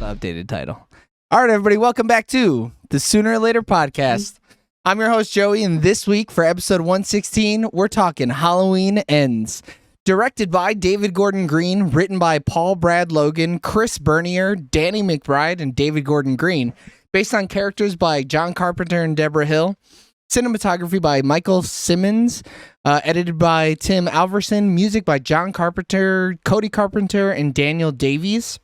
Updated title. All right, everybody, welcome back to the Sooner or Later podcast. I'm your host, Joey, and this week for episode 116, we're talking Halloween Ends. Directed by David Gordon Green, written by Paul Brad Logan, Chris Bernier, Danny McBride, and David Gordon Green. Based on characters by John Carpenter and Deborah Hill. Cinematography by Michael Simmons. Edited by Tim Alverson. Music by John Carpenter, Cody Carpenter, and Daniel Davies.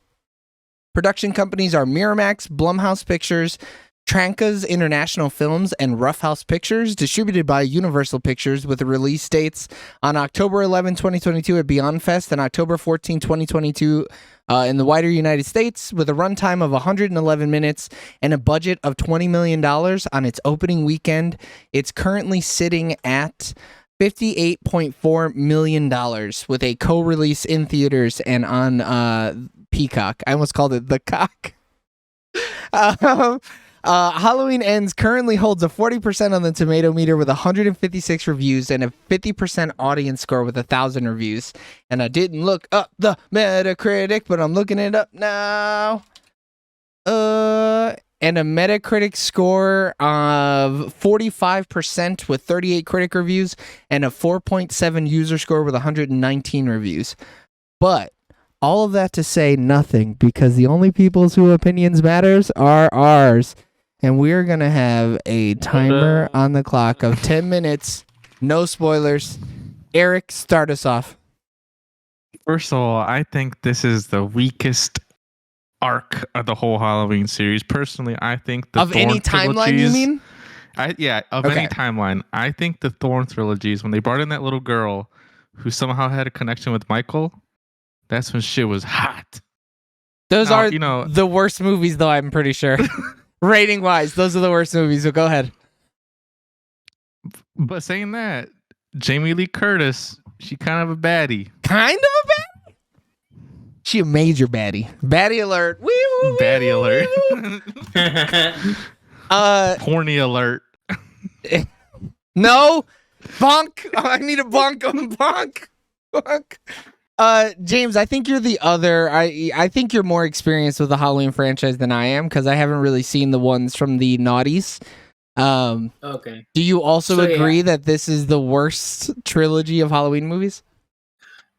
Production companies are Miramax, Blumhouse Pictures, Tranca's International Films, and Rough House Pictures, distributed by Universal Pictures, with the release dates on October 11, 2022 at Beyond Fest and October 14, 2022 in the wider United States, with a runtime of 111 minutes and a budget of $20 million on its opening weekend. It's currently sitting at $58.4 million with a co-release in theaters and on Peacock. I almost called it The Cock. Halloween Ends currently holds a 40% on the tomato meter with 156 reviews and a 50% audience score with 1,000 reviews. And I didn't look up the Metacritic, but I'm looking it up now. And a Metacritic score of 45% with 38 critic reviews and a 4.7 user score with 119 reviews. But all of that to say nothing, because the only people's whose opinions matters are ours. And we're going to have a timer on the clock of 10 minutes. No spoilers. Eric, start us off. First of all, I think this is the weakest arc of the whole Halloween series. Personally, I think the Of Thorn any timeline, you trilogies- mean? Any timeline. I think the Thorn trilogies, when they brought in that little girl who somehow had a connection with Michael, that's when shit was hot. Those Now, are you know- the worst movies, though, I'm pretty sure. Rating-wise, those are the worst movies, so go ahead. But saying that, Jamie Lee Curtis, she kind of a baddie. Kind of a baddie? She a major baddie. Baddie alert. Wee-woo, Baddie alert. Horny alert. No. Bonk. I need a bonk. Bonk. Bonk. James, I think you're the other. I think you're more experienced with the Halloween franchise than I am, because I haven't really seen the ones from the noughties. Okay. Do you also agree that this is the worst trilogy of Halloween movies?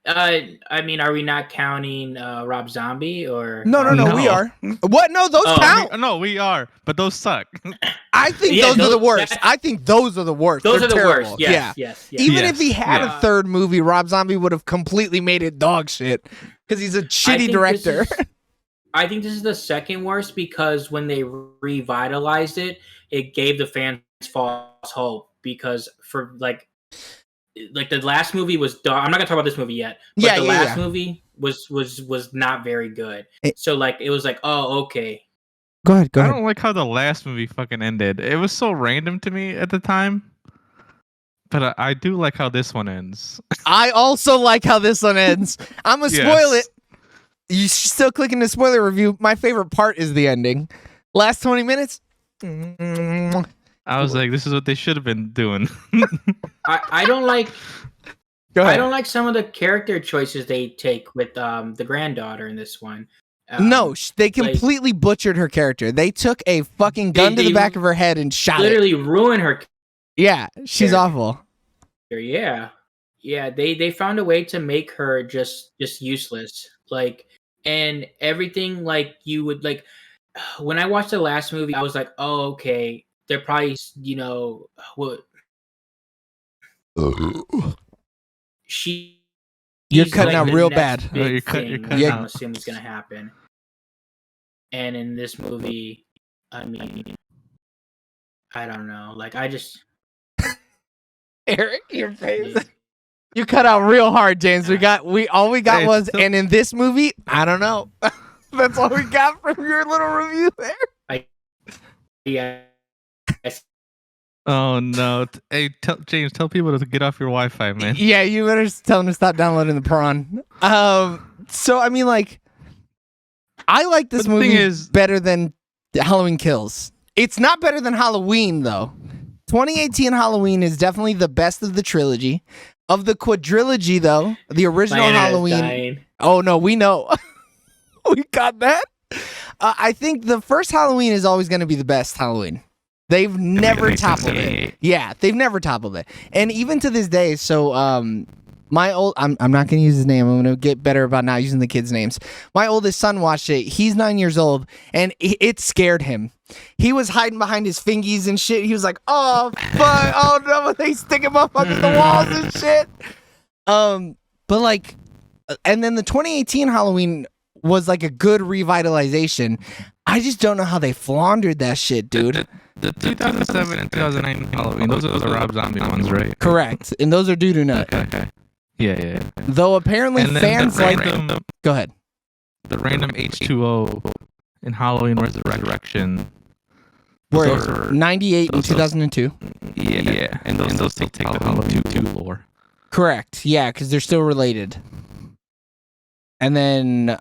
I mean, are we not counting Rob Zombie or? No, we are. What? No, those count. No, we are. But those suck. I think those are the worst. I think those are the worst. Those They're are the terrible. worst. Yes. Even if he had a third movie, Rob Zombie would have completely made it dog shit, because he's a shitty director. I think this is the second worst, because when they revitalized it, it gave the fans false hope, because for like the last movie was I'm not gonna talk about this movie yet, but the last movie was not very good. So like it was like, oh, okay. Go ahead. I don't like how the last movie fucking ended. It was so random to me at the time. But I do like how this one ends. I also like how this one ends. I'm gonna spoil it. You still clicking the spoiler review. My favorite part is the ending. Last 20 minutes. I was like, this is what they should have been doing. I don't like. Go ahead. I don't like some of the character choices they take with the granddaughter in this one. No, they completely butchered her character. They took a fucking gun to the back of her head and shot literally ruin her. Yeah, she's awful. Yeah. They found a way to make her just useless. Like, and everything, like, you would like. When I watched the last movie, I was like, oh, okay. They're probably, what. You're cutting out real bad. You're cutting out. I'm assuming it's gonna happen. And in this movie, I mean, I don't know. Like, I just Eric, your face. You cut out real hard, James. All we got was, and in this movie, I don't know. That's all we got from your little review there. Yeah. Oh no! Hey, James, tell people to get off your Wi-Fi, man. Yeah, you better tell them to stop downloading the prawn. So I mean, like, I like this movie better than Halloween Kills. It's not better than Halloween, though. 2018 Halloween is definitely the best of the trilogy. Of the quadrilogy, though, the original Halloween. Oh no, we know. We got that. I think the first Halloween is always going to be the best Halloween. They've never toppled it. Yeah, they've never toppled it. And even to this day, so my I'm not going to use his name. I'm going to get better about not using the kids' names. My oldest son watched it. He's 9 years old, and it scared him. He was hiding behind his fingies and shit. He was like, "Oh fuck! Oh no!" They stick him up under the walls and shit. But like, and then the 2018 Halloween was like a good revitalization. I just don't know how they floundered that shit, dude. The 2007 and 2009 Halloween, those are the Rob Zombie ones, right? Correct, and those are doo doo nut. Okay. Yeah. Though apparently fans like them. Go ahead. The random H2O in Halloween Resurrection. Were 98 and 2002. Yeah. And those take the Halloween 2 lore. Correct. Yeah, because they're still related. And then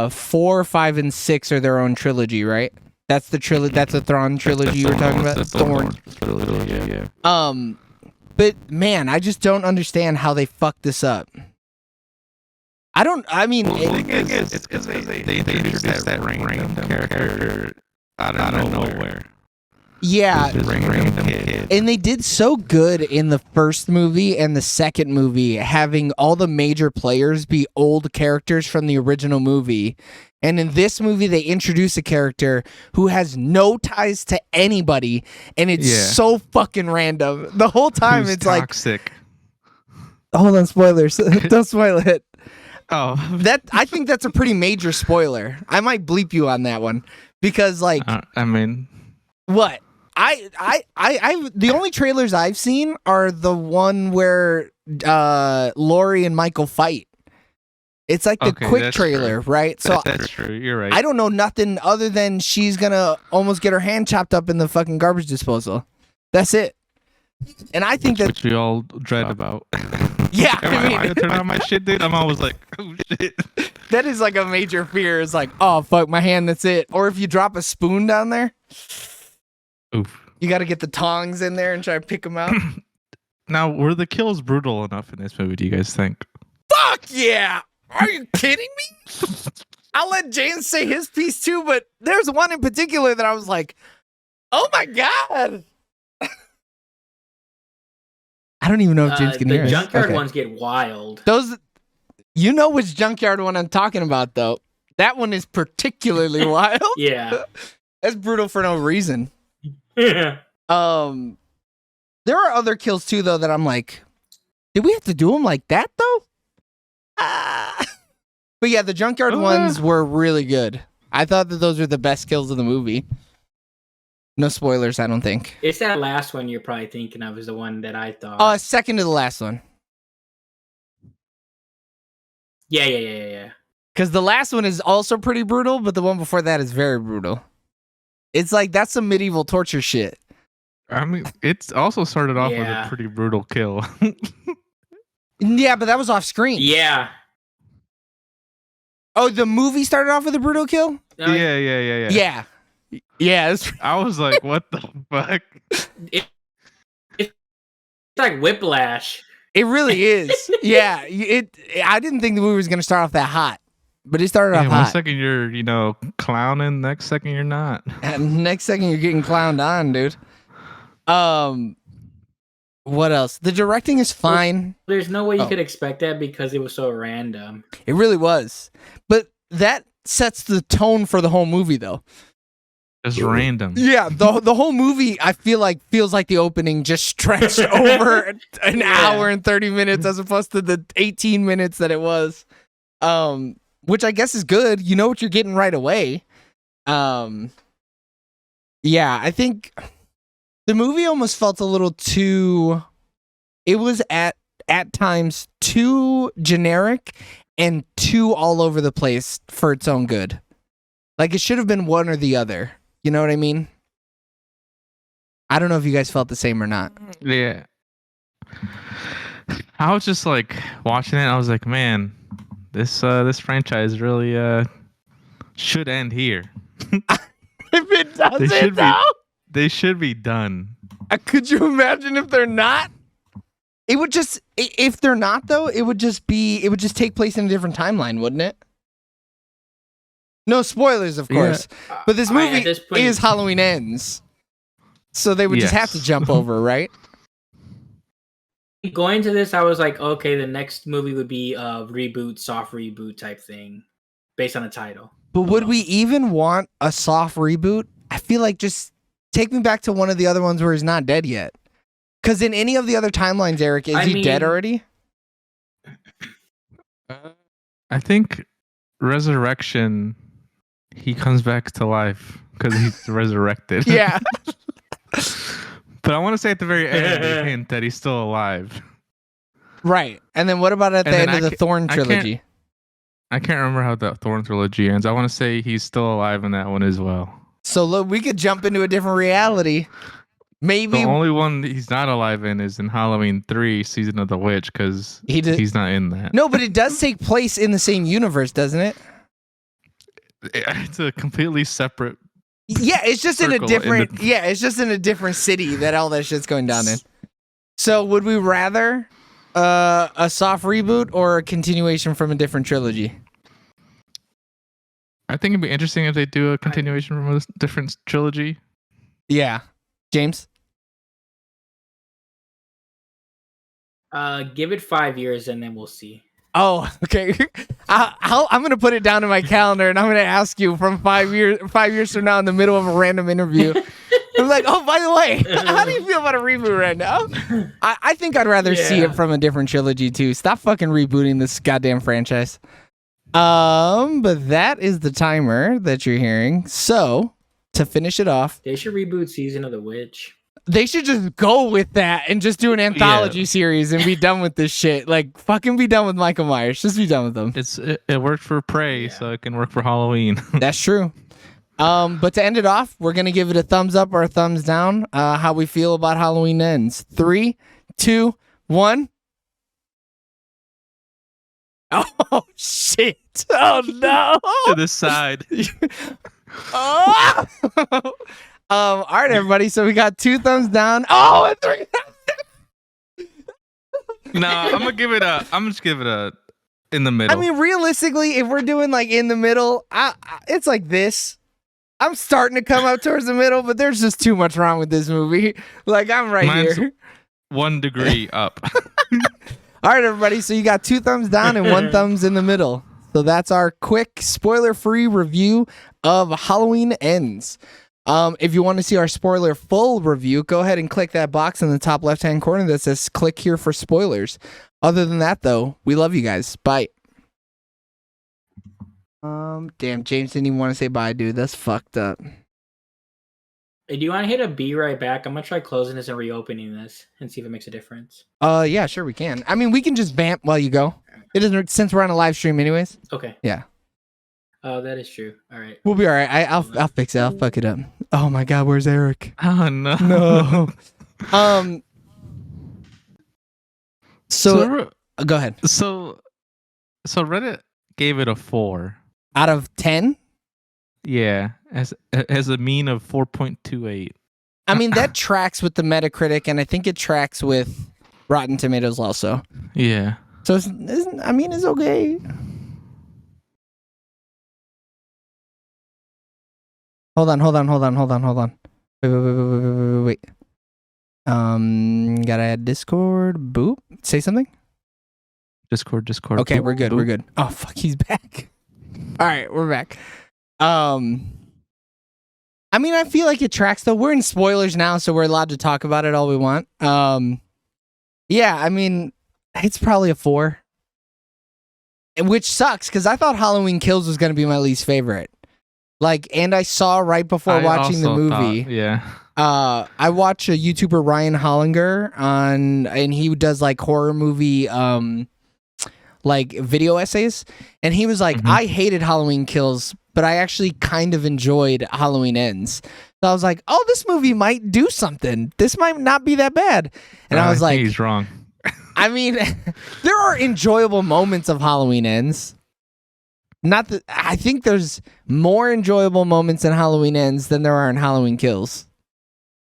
4, 5, and 6 are their own trilogy, right? That's the trilogy. That's a Thrawn trilogy you were talking about. Thorn. Yeah. But man, I just don't understand how they fucked this up. I mean, it's because they introduced that random character out of nowhere. Yeah, Random kid. and they did so good in the first movie and the second movie, having all the major players be old characters from the original movie. And in this movie, they introduce a character who has no ties to anybody, and it's so fucking random. The whole time, Who's it's toxic. Hold on, spoilers. Don't spoil it. Oh, I think that's a pretty major spoiler. I might bleep you on that one because, like, I mean, what? The only trailers I've seen are the one where Laurie and Michael fight. It's like the quick trailer, right? So that's true. You're right. I don't know nothing other than she's gonna almost get her hand chopped up in the fucking garbage disposal. That's it. And I think which we all dread about. Yeah, I turn on my shit, dude. I'm always like, oh shit. That is like a major fear. It's like, oh fuck, my hand. That's it. Or if you drop a spoon down there. Oof. You got to get the tongs in there and try to pick them out. Now, were the kills brutal enough in this movie, do you guys think? Fuck yeah! Are you kidding me? I'll let James say his piece too, but there's one in particular that I was like, oh my God. I don't even know if James can hear us. The junkyard ones get wild. You know which junkyard one I'm talking about, though. That one is particularly wild. Yeah. That's brutal for no reason. Yeah. There are other kills too, though, that I'm like, did we have to do them like that, though? But yeah, the junkyard ones were really good. I thought that those were the best kills of the movie. No spoilers, I don't think. It's that last one you're probably thinking of is the one that I thought. Second to the last one. Yeah. Because the last one is also pretty brutal, but the one before that is very brutal. It's like, that's some medieval torture shit. I mean, it's also started off with a pretty brutal kill. Yeah, but that was off screen. Yeah. Oh, the movie started off with a brutal kill? Yeah. Yeah. I was like, what the fuck? It's like Whiplash. It really is. Yeah. I didn't think the movie was going to start off that hot, but it started off hot. One second you're, clowning, next second you're not. And next second you're getting clowned on, dude. What else? The directing is fine. There's no way you could expect that because it was so random. It really was. But that sets the tone for the whole movie, though. It's random. Yeah, the whole movie, I feel like, feels like the opening just stretched over an hour and 30 minutes as opposed to the 18 minutes that it was. Which I guess is good. You know what you're getting right away. Yeah, I think the movie almost felt a little too... It was at times too generic and too all over the place for its own good. Like, it should have been one or the other. You know what I mean? I don't know if you guys felt the same or not. Yeah. I was just like watching it. I was like, man, this franchise really should end here. If it doesn't, they should be done. Could you imagine if they're not? It would just, if they're not though, it would just take place in a different timeline, wouldn't it? No spoilers, of course. But this movie is Halloween Ends. So they would just have to jump over, right? Going to this, I was like, okay, the next movie would be a reboot, soft reboot type thing based on the title. But would we even want a soft reboot? I feel like just take me back to one of the other ones where he's not dead yet. Because in any of the other timelines, Eric, is he dead already? I think Resurrection, he comes back to life because he's resurrected. Yeah. But I want to say at the very end, they hint that he's still alive. Right. And then what about at the end of the Thorn trilogy? I can't remember how the Thorn trilogy ends. I want to say he's still alive in that one as well. So look, we could jump into a different reality. Maybe the only one he's not alive in is in Halloween 3, Season of the Witch, because he's not in that. No, but it does take place in the same universe, doesn't it? It's a completely separate. Yeah, it's just in a different. It's just in a different city that all that shit's going down in. So, would we rather a soft reboot or a continuation from a different trilogy? I think it'd be interesting if they do a continuation from a different trilogy. Yeah, James. Give it 5 years and then we'll see. Oh, okay. I'm gonna put it down in my calendar, and I'm gonna ask you from 5 years from now, in the middle of a random interview. I'm like, oh, by the way, how do you feel about a reboot right now? I think I'd rather see it from a different trilogy too. Stop fucking rebooting this goddamn franchise. But that is the timer that you're hearing. So to finish it off, they should reboot Season of the Witch. They should just go with that and just do an anthology series and be done with this shit. Like, fucking be done with Michael Myers. Just be done with them. It worked for Prey, so it can work for Halloween. That's true. But to end it off, we're gonna give it a thumbs up or a thumbs down. How we feel about Halloween Ends. 3, 2, 1. Oh shit! Oh no! To the side. Oh! All right, everybody. So we got 2 thumbs down. Oh, and 3. No, I'm just give it a in the middle. I mean, realistically, if we're doing like in the middle, it's like this. I'm starting to come up towards the middle, but there's just too much wrong with this movie. Like, I'm Mine's here. 1 degree up. All right, everybody. So you got 2 thumbs down and 1 thumbs in the middle. So that's our quick spoiler-free review of Halloween Ends. If you want to see our spoiler full review, go ahead and click that box in the top left-hand corner that says click here for spoilers. Other than that, though, we love you guys. Bye. Damn, James didn't even want to say bye, dude. That's fucked up. Hey, do you want to hit a B right back? I'm going to try closing this and reopening this and see if it makes a difference. Yeah, sure we can. I mean, we can just vamp while you go. It doesn't, since we're on a live stream anyways. Okay. Yeah. Oh, that is true. All right. We'll be all right. I'll fix it. I'll fuck it up. Oh my God, where's Eric? Oh no. No. So go ahead. So Reddit gave it a 4 out of 10. Yeah, as a mean of 4.28. I mean, that tracks with the Metacritic, and I think it tracks with Rotten Tomatoes also. Yeah. So it's okay. Hold on. Wait. Gotta add Discord. Boop. Say something. Discord. Okay, boop, we're good. boop. We're good. Oh fuck, he's back. All right, we're back. I mean, I feel like it tracks though. We're in spoilers now, so we're allowed to talk about it all we want. Yeah, I mean, it's probably a 4, which sucks because I thought Halloween Kills was gonna be my least favorite. Like, and I saw right before watching the movie. I watch a YouTuber, Ryan Hollinger, and he does like horror movie like video essays, and he was like, I hated Halloween Kills, but I actually kind of enjoyed Halloween Ends. So I was like, oh, this movie might do something. This might not be that bad. And I was like, he's wrong. I mean, there are enjoyable moments of Halloween Ends. Not that I think there's more enjoyable moments in Halloween Ends than there are in Halloween Kills.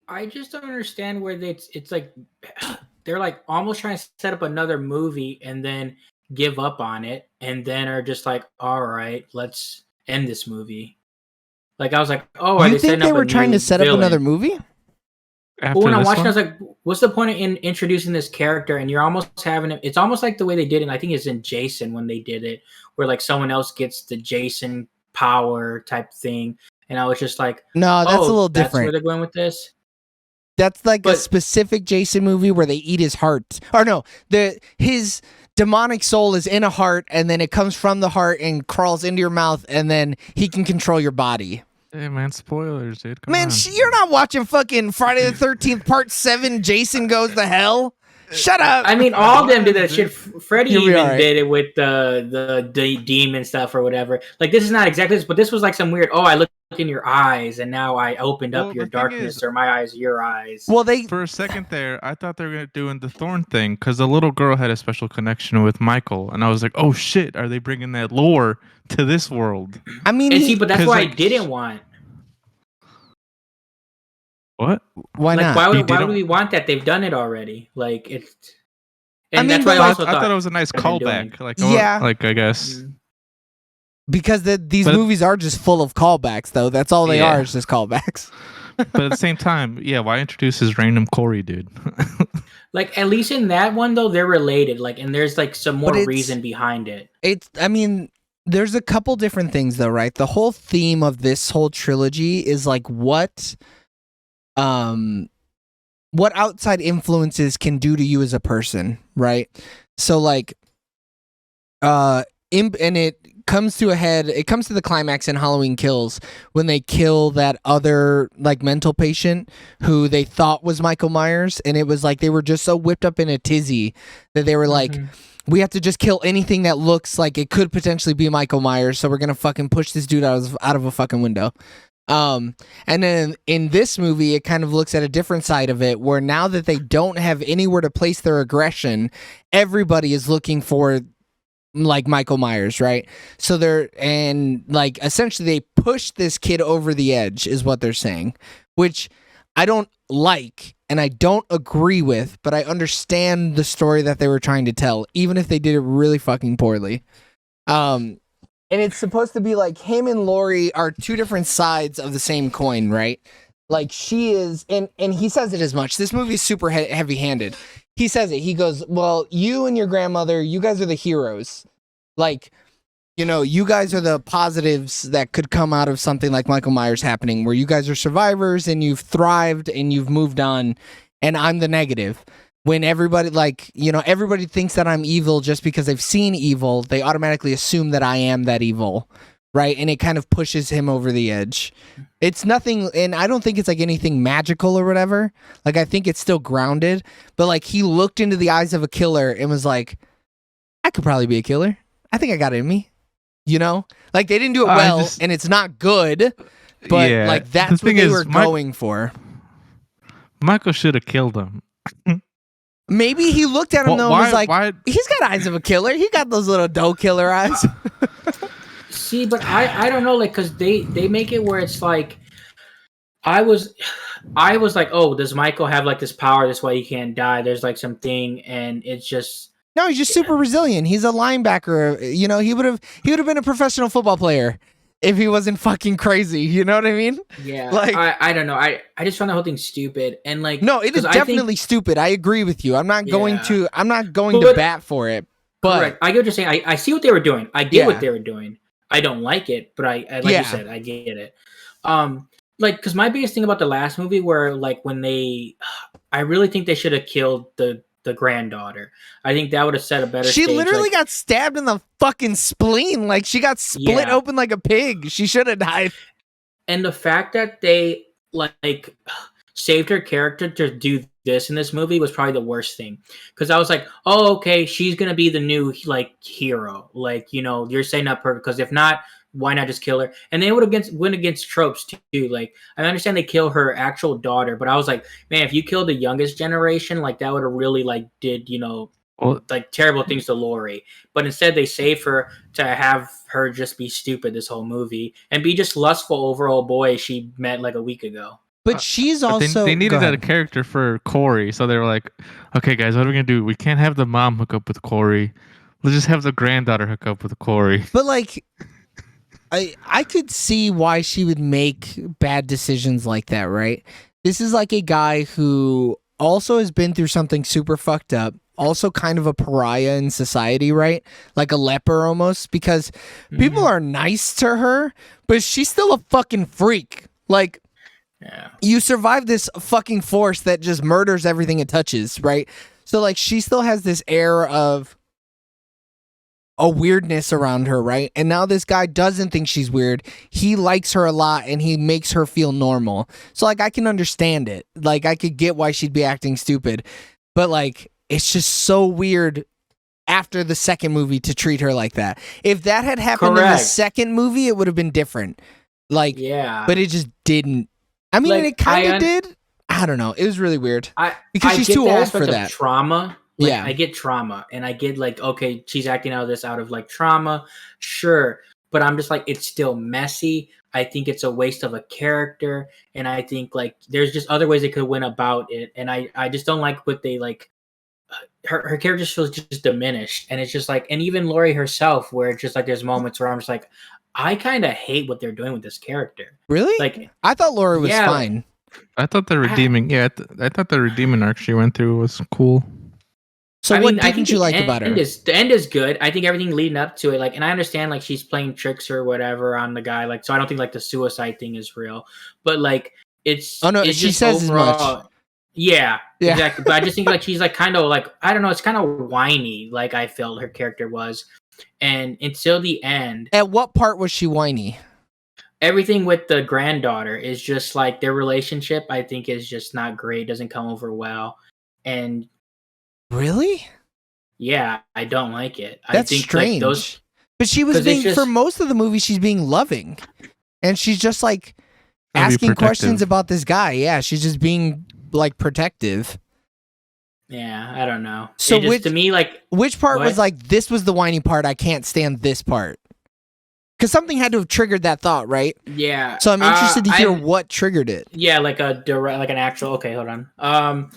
I just don't understand where it's like they're like almost trying to set up another movie and then give up on it, and then are just like, all right, let's end this movie. Like I was like, oh, are You they think setting they up were a trying new to set up villain? another movie? After But when I'm this watching, one? I was like, what's the point in introducing this character? And you're almost having it. It's almost like the way they did it. I think it's in Jason when they did it, where like someone else gets the Jason power type thing. And I was just like, No, that's a oh, little that's where different. they're going with this. That's like a But specific Jason movie where they eat his heart. Or no, his demonic soul is in a heart, and then it comes from the heart and crawls into your mouth, and then he can control your body. Hey man, spoilers, dude. Come Man, on. you're not watching fucking Friday the 13th Part 7. Jason Goes to Hell. Shut up. I mean, all of them did that shit. Freddy You'll be even alright. did it with the demon stuff or whatever. Like this is not exactly this, but this was like some weird. Oh, I looked in your eyes, and now I opened up Well, your the thing darkness, is- or my eyes, your eyes. Well, they For a second there, I thought they were doing the Thorn thing because the little girl had a special connection with Michael, and I was like, "Oh shit, are they bringing that lore to this world?" I mean, And see, but that's 'cause, what I like, didn't want. What? why Like, not? why You would didn't- we want that? They've done it already. Like it's. I And mean, that's but why I like- also I thought it thought was a nice what they're doing. callback. Like, Yeah. like I guess. Mm. Because these But- movies are just full of callbacks, though. That's all they Yeah. are, is just callbacks. But at the same time, yeah, why introduce this random Corey dude? Like at least in that one though, they're related. Like, and there's like some more But it's- reason behind it. I mean, there's a couple different things, though, right? The whole theme of this whole trilogy is like what outside influences can do to you as a person, right? So like and it comes to a head, it comes to the climax in Halloween Kills when they kill that other like mental patient who they thought was Michael Myers, and it was like they were just so whipped up in a tizzy that they were like, Mhm. we have to just kill anything that looks like it could potentially be Michael Myers, so we're gonna fucking push this dude out of a fucking window. And then in this movie, it kind of looks at a different side of it, where now that they don't have anywhere to place their aggression, everybody is looking for like Michael Myers, right? So like essentially they push this kid over the edge, is what they're saying, which I don't like and I don't agree with, but I understand the story that they were trying to tell, even if they did it really fucking poorly. And it's supposed to be like him and Laurie are two different sides of the same coin, right? Like she is, and he says it as much. This movie is super heavy-handed. He says it. He goes, well, you and your grandmother, you guys are the heroes. Like, you know, you guys are the positives that could come out of something like Michael Myers happening, where you guys are survivors and you've thrived and you've moved on, and I'm the negative. When everybody, like, you know, everybody thinks that I'm evil just because they've seen evil, they automatically assume that I am that evil, right? And it kind of pushes him over the edge. It's nothing, and I don't think it's like anything magical or whatever. Like, I think it's still grounded, but like he looked into the eyes of a killer and was like, I could probably be a killer. I think I got it in me. You know? Like, they didn't do it well, and it's not good, but Yeah, like the that's what thing they is, were going for. Michael should have killed him. Maybe he looked at him though and was like, why? he's got eyes of a killer. He got those little doe killer eyes. See, but I don't know, like, because they make it where it's like, I was like, oh, does Michael have like this power? This way he can't die. There's like something, and it's just. No, he's just super resilient. He's a linebacker. You know, he would have been a professional football player if he wasn't fucking crazy. You know what I mean? Yeah, Like- I don't know. I just found the whole thing stupid, and like, No, it is 'cause I think- definitely stupid. I agree with you. I'm not going Yeah. to to But- bat for it. But correct. I get what you're saying. I see what they were doing. I get Yeah. what they were doing. I don't like it, but I like Yeah. you said, I get it. Like, because my biggest thing about the last movie, where like when I really think they should have killed the granddaughter. I think that would have set a better. she stage. literally like, got stabbed in the fucking spleen. Like she got split Yeah. open like a pig. She should have died. and the fact that they like saved her character to do this in this movie was probably the worst thing, because I was like, oh, okay, she's gonna be the new like hero, like, you know, you're setting up her, because if not, why not just kill her? And they would went against tropes too. Like, I understand they kill her actual daughter, but I was like, man, if you killed the youngest generation, like that would have really like did, you know, Well, like terrible things to Laurie. But instead they save her to have her just be stupid this whole movie and be just lustful over old boy she met like a week ago. But she's but also they go needed a ahead. character for Corey, so they were like, "Okay, guys, what are we gonna do? We can't have the mom hook up with Corey. Let's just have the granddaughter hook up with Corey." But like I could see why she would make bad decisions like that, right? This is like a guy who also has been through something super fucked up, also kind of a pariah in society, right? Like a leper almost, because people are nice to her, but she's still a fucking freak. Like, you survive this fucking force that just murders everything it touches, right? So, like, she still has this air of a weirdness around her, right? And now this guy doesn't think she's weird. He likes her a lot and he makes her feel normal. So, like, I can understand it. Like, I could get why she'd be acting stupid. But, like, it's just so weird after the second movie to treat her like that. If that had happened in the second movie, it would have been different. Like, but it just didn't. I mean, like, it kind of did. I don't know. It was really weird. Because she's too old for that. Trauma. Like, I get trauma, and I get like, okay, she's acting out of like trauma, sure, but I'm just like, it's still messy. I think it's a waste of a character, and I think like there's just other ways they could win about it, and I just don't like what they like. Her character just feels just diminished, and it's just like, and even Laurie herself, where it's just like there's moments where I'm just like, I kind of hate what they're doing with this character. Really? Like, I thought Laurie was fine. I thought the redeeming, I thought the redeeming arc she went through was cool. So what didn't you like about her? The end is good. I think everything leading up to it, like, and I understand like she's playing tricks or whatever on the guy, like, so I don't think like the suicide thing is real, but like it's it's she says overall, as much. Yeah, exactly. But I just think like she's like kind of like, I don't know, it's kind of whiny. Like I felt her character was, and until the end. At what part was she whiny? Everything with the granddaughter is just like their relationship. I think is just not great. Doesn't come over well, and. Really? Yeah, I don't like it. That's I think strange. Like but she was being, for most of the movie, she's being loving. And she's just like asking questions about this guy. Yeah, she's just being like protective. Yeah, I don't know. So to me, like, which part was like, this was the whiny part, I can't stand this part? Because something had to have triggered that thought, right? Yeah. So I'm interested to hear what triggered it. Yeah, like a direct, like an actual. Okay, hold on. I'm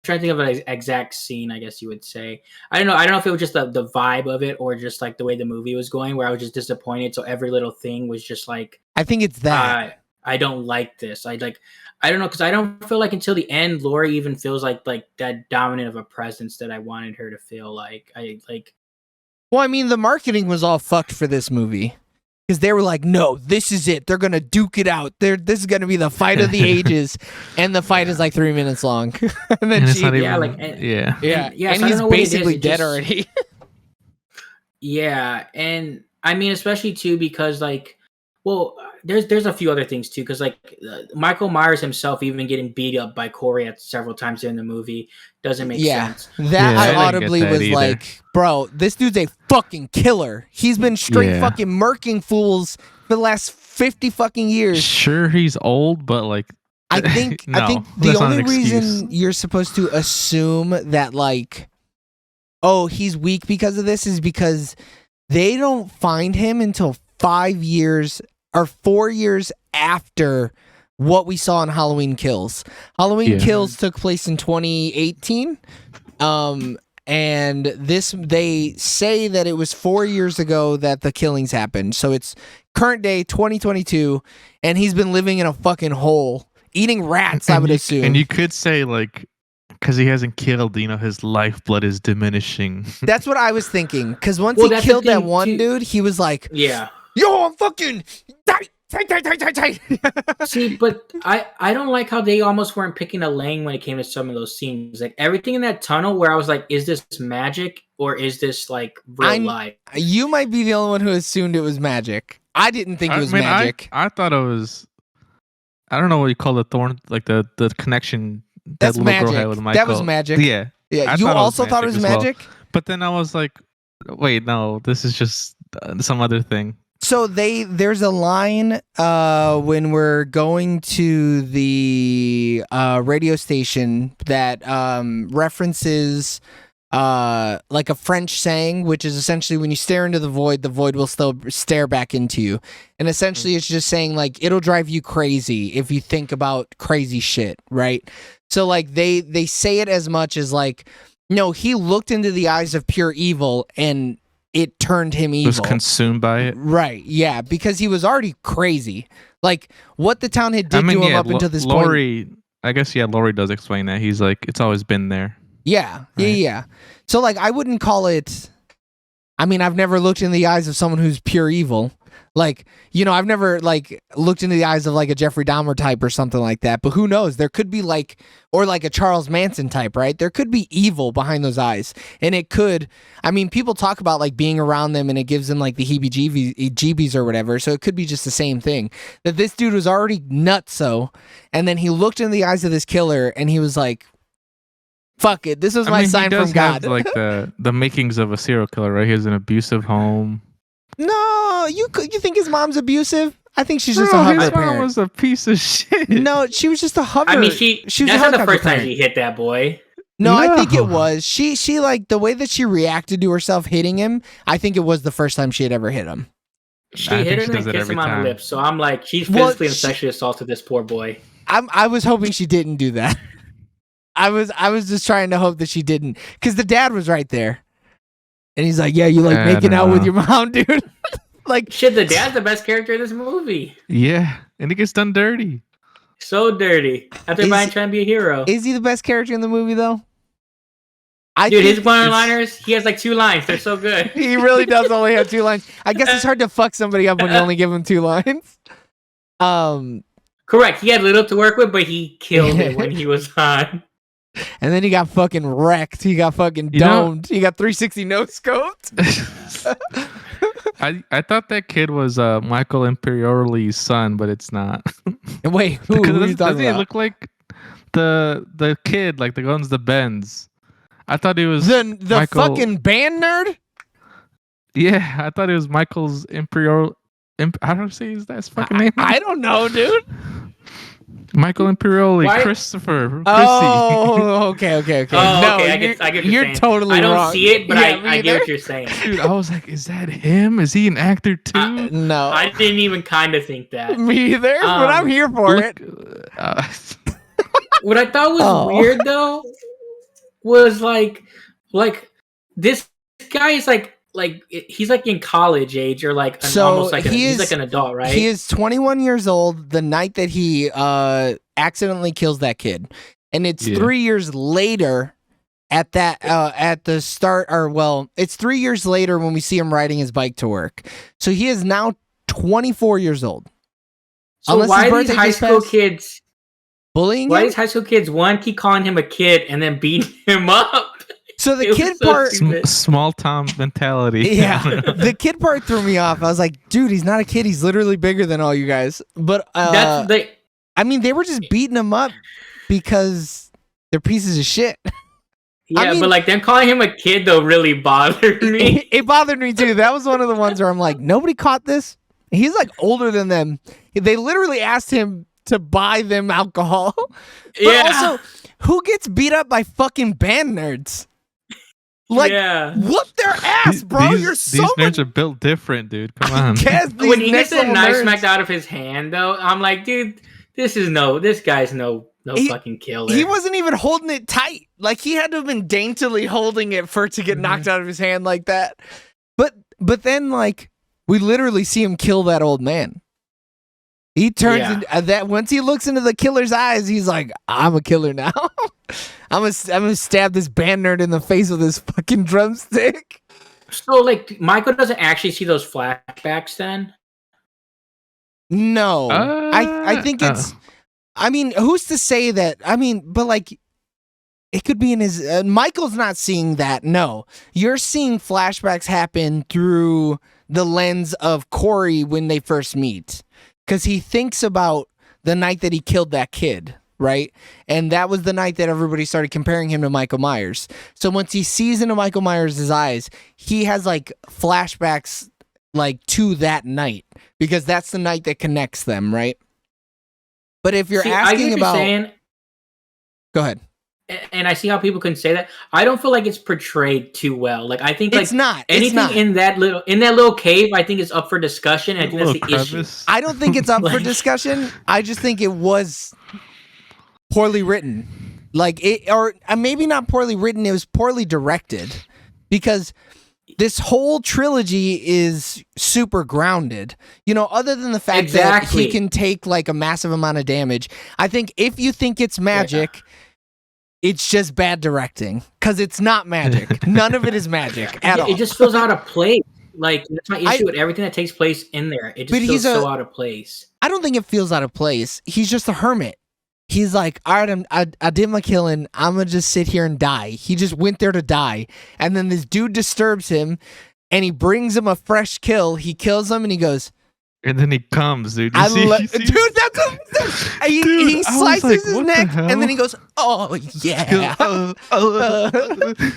trying to think of an exact scene, I guess you would say. I don't know if it was just the vibe of it or just like the way the movie was going, where I was just disappointed. So every little thing was just like, I think it's that. I don't like this. I don't know, because I don't feel like until the end, Laurie even feels like that dominant of a presence that I wanted her to feel like. Well, I mean, the marketing was all fucked for this movie. Because they were like, no, this is it. They're going to duke it out. This is going to be the fight of the ages. And the fight is like 3 minutes long. And then and and he's basically dead already. Yeah. And I mean, especially too, because like, well, there's a few other things too. Because like Michael Myers himself even getting beat up by Corey at several times during the movie doesn't make sense. I audibly was like, bro, this dude's a fucking killer. He's been straight fucking murking fools for the last 50 fucking years. Sure, he's old, but like, I think the only reason you're supposed to assume that like, oh, he's weak because of this is because they don't find him until 5 years or 4 years after what we saw in Halloween Kills. Halloween Kills took place in 2018. And they say that it was 4 years ago that the killings happened. So it's current day 2022, and he's been living in a fucking hole, eating rats, I would assume. And you could say like, because he hasn't killed, his lifeblood is diminishing. That's what I was thinking. Because once he killed that one dude, he was like, yo, I'm fucking tight. See, but I don't like how they almost weren't picking a lane when it came to some of those scenes. Like everything in that tunnel where I was like, is this magic or is this like real life? You might be the only one who assumed it was magic. I didn't think it was magic. I thought it was, I don't know what you call the thorn, like the connection that little magic. Girl had with Michael. That was magic. Yeah. You also thought it was magic? Well. But then I was like, wait, no, this is just some other thing. So there's a line when we're going to the radio station that references like a French saying, which is essentially when you stare into the void will still stare back into you. And essentially it's just saying like it'll drive you crazy if you think about crazy shit, right? So like they say it as much as like, no, he looked into the eyes of pure evil and it turned him evil. Was consumed by it. Right, yeah, because he was already crazy. Like, what the town had did to him up until this Laurie, point. I guess, Laurie does explain that. He's like, it's always been there. Yeah, right? yeah. So, like, I wouldn't call it... I mean, I've never looked in the eyes of someone who's pure evil. Like, you know, I've never, like, looked into the eyes of, like, a Jeffrey Dahmer type or something like that. But who knows? There could be, like, or like a Charles Manson type, right? There could be evil behind those eyes. And it could, I mean, people talk about, like, being around them and it gives them, like, the heebie-jeebies or whatever. So it could be just the same thing. That this dude was already nutso. And then he looked in the eyes of this killer and he was like, fuck it. This was my sign from God. Have, like, the makings of a serial killer, right? He has an abusive home. No, you think his mom's abusive? I think she's just a hover his parent. mom was a piece of shit. No, she was just a hover. I mean, she was that's not the first time parent. she hit that boy. No, I think it was. She like the way that she reacted to herself hitting him. I think it was the first time she had ever hit him. She hit him and kissed him on the lips. So I'm like, she's physically and sexually assaulted this poor boy. I was hoping she didn't do that. I was just trying to hope that she didn't, because the dad was right there, and he's like, "Yeah, you like making out with your mom, dude." Like, shit, the dad's the best character in this movie. Yeah, and he gets done dirty. So dirty. After trying to be a hero. Is he the best character in the movie, though? Dude, his one-liners, he has like 2 lines. They're so good. He really does only have 2 lines. I guess it's hard to fuck somebody up when you only give him 2 lines. Correct. He had little to work with, but he killed it when he was on. And then he got fucking wrecked. He got fucking domed. He got 360 no scoped. I thought that kid was Michael Imperioli's son, but it's not. Wait, who are you talking doesn't he about? look like the kid, like the owns the Benz? I thought he was the Michael... fucking band nerd. Yeah, I thought it was Michael's Imperial. How do I say his fucking name? I don't know, dude. Michael Imperioli, Christopher. Oh, okay. Oh, no, okay, I get what you're saying. totally wrong. I don't see it, but I get what you're saying. Dude, I was like, is that him? Is he an actor too? No. I didn't even kind of think that. Me either, but I'm here for it. What I thought was weird, though, was like this guy is like he's like in college age or like almost like he's like an adult, right? He is 21 years old the night that he accidentally kills that kid, and it's 3 years later at the start, or well, it's 3 years later when we see him riding his bike to work. So he is now 24 years old. So why are these high school kids bullying him? Why these high school kids keep calling him a kid and then beating him up? So the kid part, small town mentality. Yeah, the kid part threw me off. I was like, dude, he's not a kid. He's literally bigger than all you guys. But I mean, they were just beating him up because they're pieces of shit. Yeah, I mean, but like them calling him a kid though really bothered me. It bothered me too. That was one of the ones where I'm like, nobody caught this. He's like older than them. They literally asked him to buy them alcohol. But also, who gets beat up by fucking band nerds? Like, whoop their ass, bro. These nerds are built different, dude. Come on. When he gets a knife smacked out of his hand, though, I'm like, dude, this guy's no fucking killer. He wasn't even holding it tight. Like, he had to have been daintily holding it for it to get knocked out of his hand like that. But then, like, we literally see him kill that old man. He turns into that once he looks into the killer's eyes, he's like, I'm a killer now. I'm gonna stab this band nerd in the face with his fucking drumstick. So like Michael doesn't actually see those flashbacks then? No. I think it's I mean, who's to say that? I mean, but like it could be in his Michael's not seeing that. No. You're seeing flashbacks happen through the lens of Corey when they first meet. Because he thinks about the night that he killed that kid, right? And that was the night that everybody started comparing him to Michael Myers. So once he sees into Michael Myers' eyes, he has like flashbacks like to that night. Because that's the night that connects them, right? But if you're asking about... Go ahead. And I see how people can say that. I don't feel like it's portrayed too well. Like I think like it's not anything in that little cave. I think is up for discussion. And I think that's the issue. I don't think it's up for discussion. I just think it was poorly written. Like it, or maybe not poorly written. It was poorly directed because this whole trilogy is super grounded. You know, other than the fact that he can take like a massive amount of damage. I think if you think it's magic, it's just bad directing because it's not magic. None of it is magic at all. It just feels out of place. Like, that's my issue with everything that takes place in there. It just feels so out of place. I don't think it feels out of place. He's just a hermit. He's like, all right, I did my killing. I'm going to just sit here and die. He just went there to die. And then this dude disturbs him, and he brings him a fresh kill. He kills him, and he goes... And then he comes, dude. Dude, that's what he slices his neck, and then he goes, oh, yeah.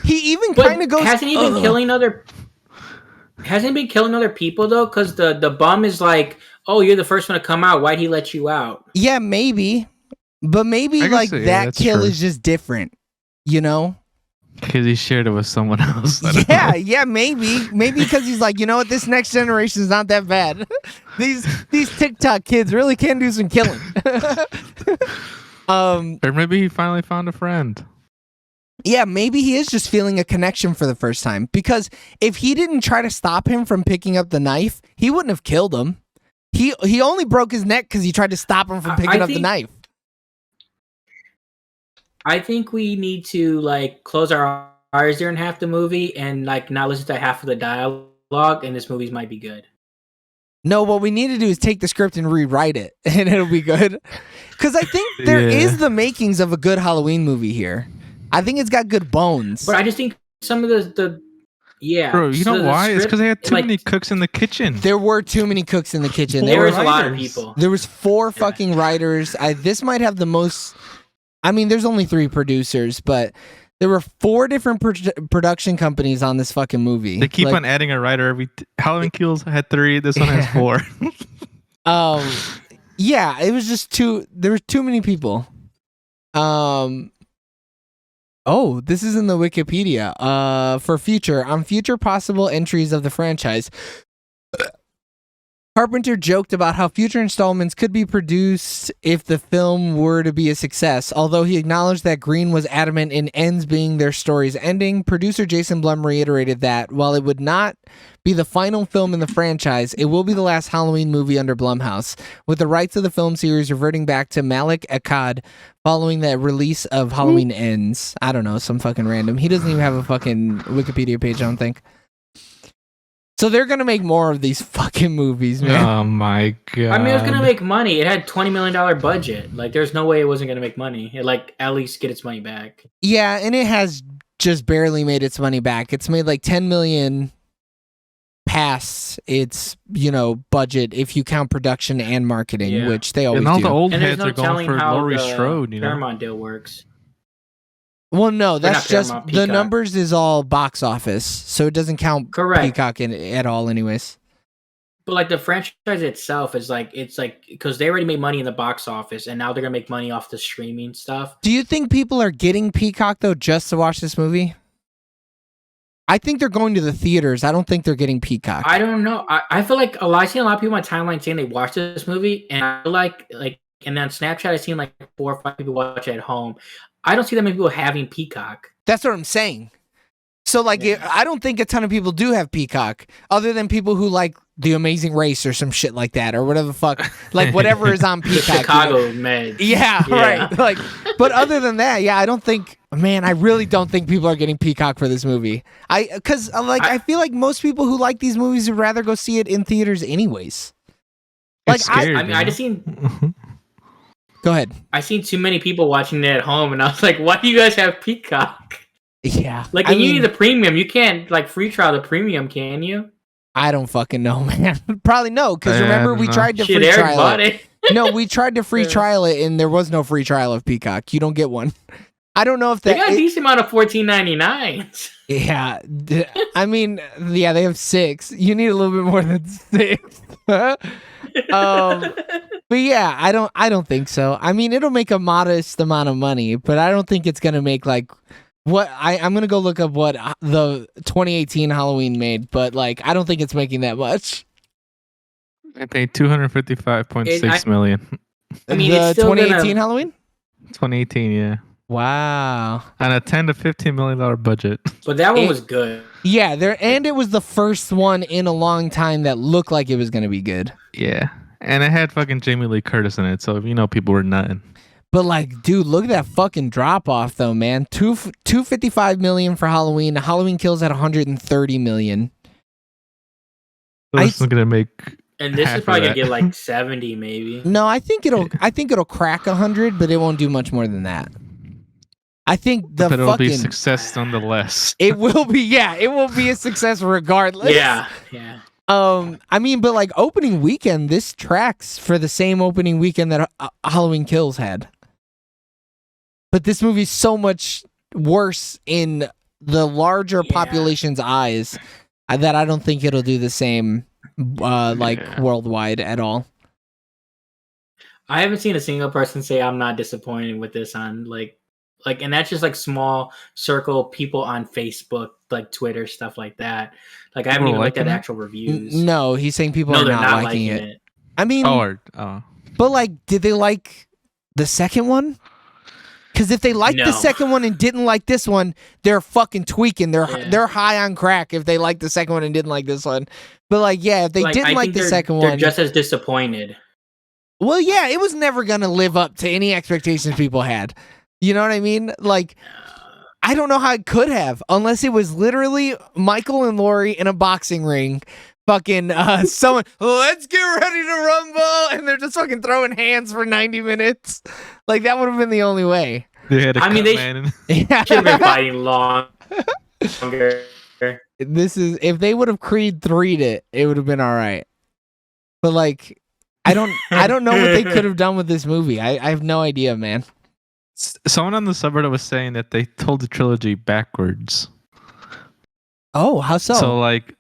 He even kind of goes... Hasn't he been killing other... Hasn't he been killing other people, though? Because the bum is like, oh, you're the first one to come out. Why'd he let you out? Yeah, maybe. But maybe, like, that kill is just different, you know? Because he shared it with someone else. Yeah, maybe. Maybe because he's like, you know what? This next generation is not that bad. These TikTok kids really can do some killing. Or maybe he finally found a friend. Yeah, maybe he is just feeling a connection for the first time. Because if he didn't try to stop him from picking up the knife, he wouldn't have killed him. He only broke his neck because he tried to stop him from picking up the knife. I think we need to like close our eyes during half the movie and like not listen to half of the dialogue, and this movie might be good. No, what we need to do is take the script and rewrite it, and it'll be good. Because I think there is the makings of a good Halloween movie here. I think it's got good bones. But I just think some of the Bro, you know why? It's because they had too many cooks in the kitchen. There were too many cooks in the kitchen. There was a lot of people. There was 4 fucking writers. This might have the most... I mean, there's only 3 producers, but there were 4 different production companies on this fucking movie. They keep on adding a writer every... Halloween Kills had 3. This one has 4. Yeah, it was just there were too many people. Oh, this is in the Wikipedia. For future possible entries of the franchise. Carpenter joked about how future installments could be produced if the film were to be a success. Although he acknowledged that Green was adamant in Ends being their story's ending, producer Jason Blum reiterated that while it would not be the final film in the franchise, it will be the last Halloween movie under Blumhouse, with the rights of the film series reverting back to Malik Akkad following the release of Halloween Ends. I don't know, some fucking random. He doesn't even have a fucking Wikipedia page, I don't think. So they're going to make more of these fucking movies, man. Oh my God. I mean, it was going to make money. It had $20 million budget. Like, there's no way it wasn't going to make money. It, like, at least get its money back. Yeah, and it has just barely made its money back. It's made like $10 million past its, budget if you count production and marketing, which they always do. And all the old heads are going for Laurie Strode, Paramount deal works. Well, no, that's just the numbers is all box office, so it doesn't count Peacock at all, anyways. But like the franchise itself is like it's like because they already made money in the box office, and now they're gonna make money off the streaming stuff. Do you think people are getting Peacock though just to watch this movie? I think they're going to the theaters. I don't think they're getting Peacock. I don't know. I feel like I've seen a lot of people on my timeline saying they watched this movie, and I feel like and then Snapchat I've seen like 4 or 5 people watch it at home. I don't see that many people having Peacock. That's what I'm saying. So, like, I don't think a ton of people do have Peacock, other than people who like The Amazing Race or some shit like that, or whatever the fuck, like whatever is on Peacock. Chicago Med. Yeah, right. Like, but other than that, I don't think. Man, I really don't think people are getting Peacock for this movie. I feel like most people who like these movies would rather go see it in theaters, anyways. Like, scary, I just seen. Go ahead. I seen too many people watching it at home, and I was like, "Why do you guys have Peacock?" Yeah, like, you need the premium. You can't like free trial the premium, can you? I don't fucking know, man. Probably no, because remember we tried to free trial it. No, we tried to free trial it, and there was no free trial of Peacock. You don't get one. I don't know if they got a decent amount of $14.99. Yeah, I mean, they have 6. You need a little bit more than 6. But yeah, I don't think so. I mean, it'll make a modest amount of money, but I don't think it's gonna make like what I'm gonna go look up what the 2018 Halloween made, but like I don't think it's making that much. They paid $255.6 million. I mean, the it's still 2018 Halloween. 2018, yeah. Wow. On a $10 to $15 million budget. But that one was good. Yeah, and it was the first one in a long time that looked like it was going to be good. Yeah. And it had fucking Jamie Lee Curtis in it, so people were nutting. But like, dude, look at that fucking drop off though, man. $255 million for Halloween. Halloween Kills at $130 million. So this is gonna make. And this is probably gonna get like 70, maybe. No, I think it'll crack 100, but it won't do much more than that. I think but it'll be success nonetheless. It will be, yeah. It will be a success regardless. Yeah. I mean, but like opening weekend, this tracks for the same opening weekend that Halloween Kills had. But this movie's so much worse in the larger population's eyes that I don't think it'll do the same worldwide at all. I haven't seen a single person say I'm not disappointed with this on like and that's just like small circle people on Facebook, like Twitter, stuff like that. Like I haven't even looked at actual reviews. No, he's saying people are not liking it. I mean, but like, did they like the second one? Because if they liked the second one and didn't like this one, they're fucking tweaking. They're high on crack if they liked the second one and didn't like this one. But like, yeah, if they didn't like the second one, they're just as disappointed. Well, yeah, it was never gonna live up to any expectations people had. You know what I mean? Like, I don't know how it could have, unless it was literally Michael and Laurie in a boxing ring. Fucking someone, let's get ready to rumble, and they're just fucking throwing hands for 90 minutes. Like that would have been the only way. They should have been fighting longer. If they would have Creed 3'd it, it would have been all right. But like, I don't know what they could have done with this movie. I have no idea, man. Someone on the subreddit was saying that they told the trilogy backwards. Oh, how so? So like,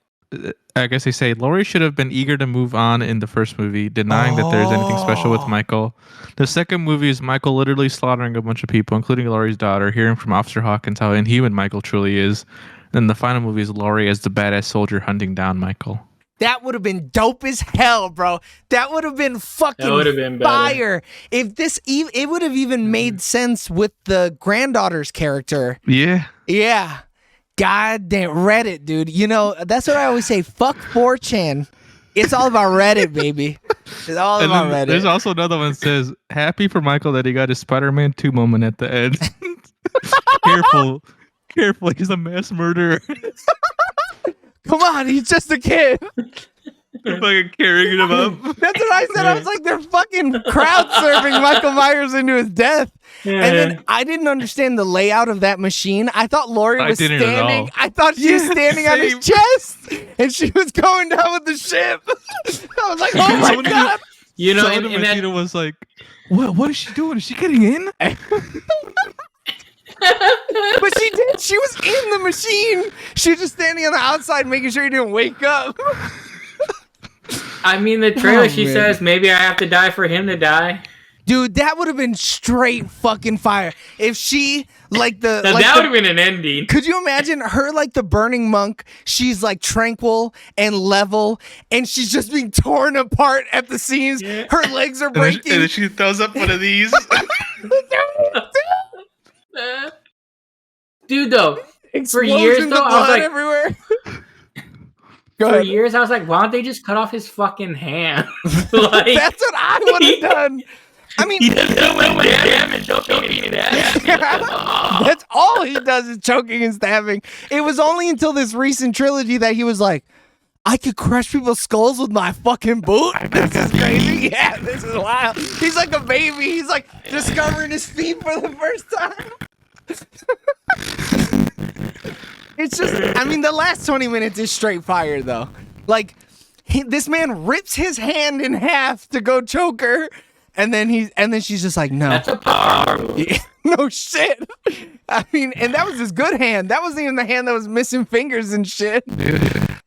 I guess they say Laurie should have been eager to move on in the first movie, denying that there's anything special with Michael. The second movie is Michael literally slaughtering a bunch of people, including Laurie's daughter, hearing from Officer Hawkins how inhuman Michael truly is. Then the final movie is Laurie as the badass soldier hunting down Michael. That would have been dope as hell, bro. That would have been fucking fire. If it would have even made sense with the granddaughter's character. Yeah. Yeah. God damn Reddit, dude. You know, that's what I always say. Fuck 4chan. It's all about Reddit, baby. It's all about Reddit. There's also another one that says, happy for Michael that he got his Spider-Man 2 moment at the end. Careful, he's a mass murderer. Come on, he's just a kid. They're fucking carrying him up. That's what I said. I was like, they're fucking crowd surfing Michael Myers into his death. Yeah. And then I didn't understand the layout of that machine. I thought Laurie was standing. I thought she was standing on his chest, and she was going down with the ship. I was like, oh my god. You know, and that was like, what is she doing? Is she getting in? But she did. She was in the machine. She was just standing on the outside, making sure he didn't wake up. I mean, the trailer, she says, maybe I have to die for him to die. Dude, that would have been straight fucking fire. If she, like the... that would have been an ending. Could you imagine her like the burning monk? She's like tranquil and level, and she's just being torn apart at the seams. Yeah. Her legs are breaking. And then she throws up one of these. Dude, though, for years, though, I was like... everywhere. For years, I was like, why don't they just cut off his fucking hand? Like, that's what I would have done. I mean, he doesn't know what damage choking. That's all he does is choking and stabbing. It was only until this recent trilogy that he was like, I could crush people's skulls with my fucking boot. This is crazy. Yeah, this is wild. He's like a baby. He's like discovering his feet for the first time. It's just, I mean, the last 20 minutes is straight fire, though. Like, this man rips his hand in half to go choke her, and then she's just like, no. That's a power move. Yeah, no shit. I mean, and that was his good hand. That wasn't even the hand that was missing fingers and shit.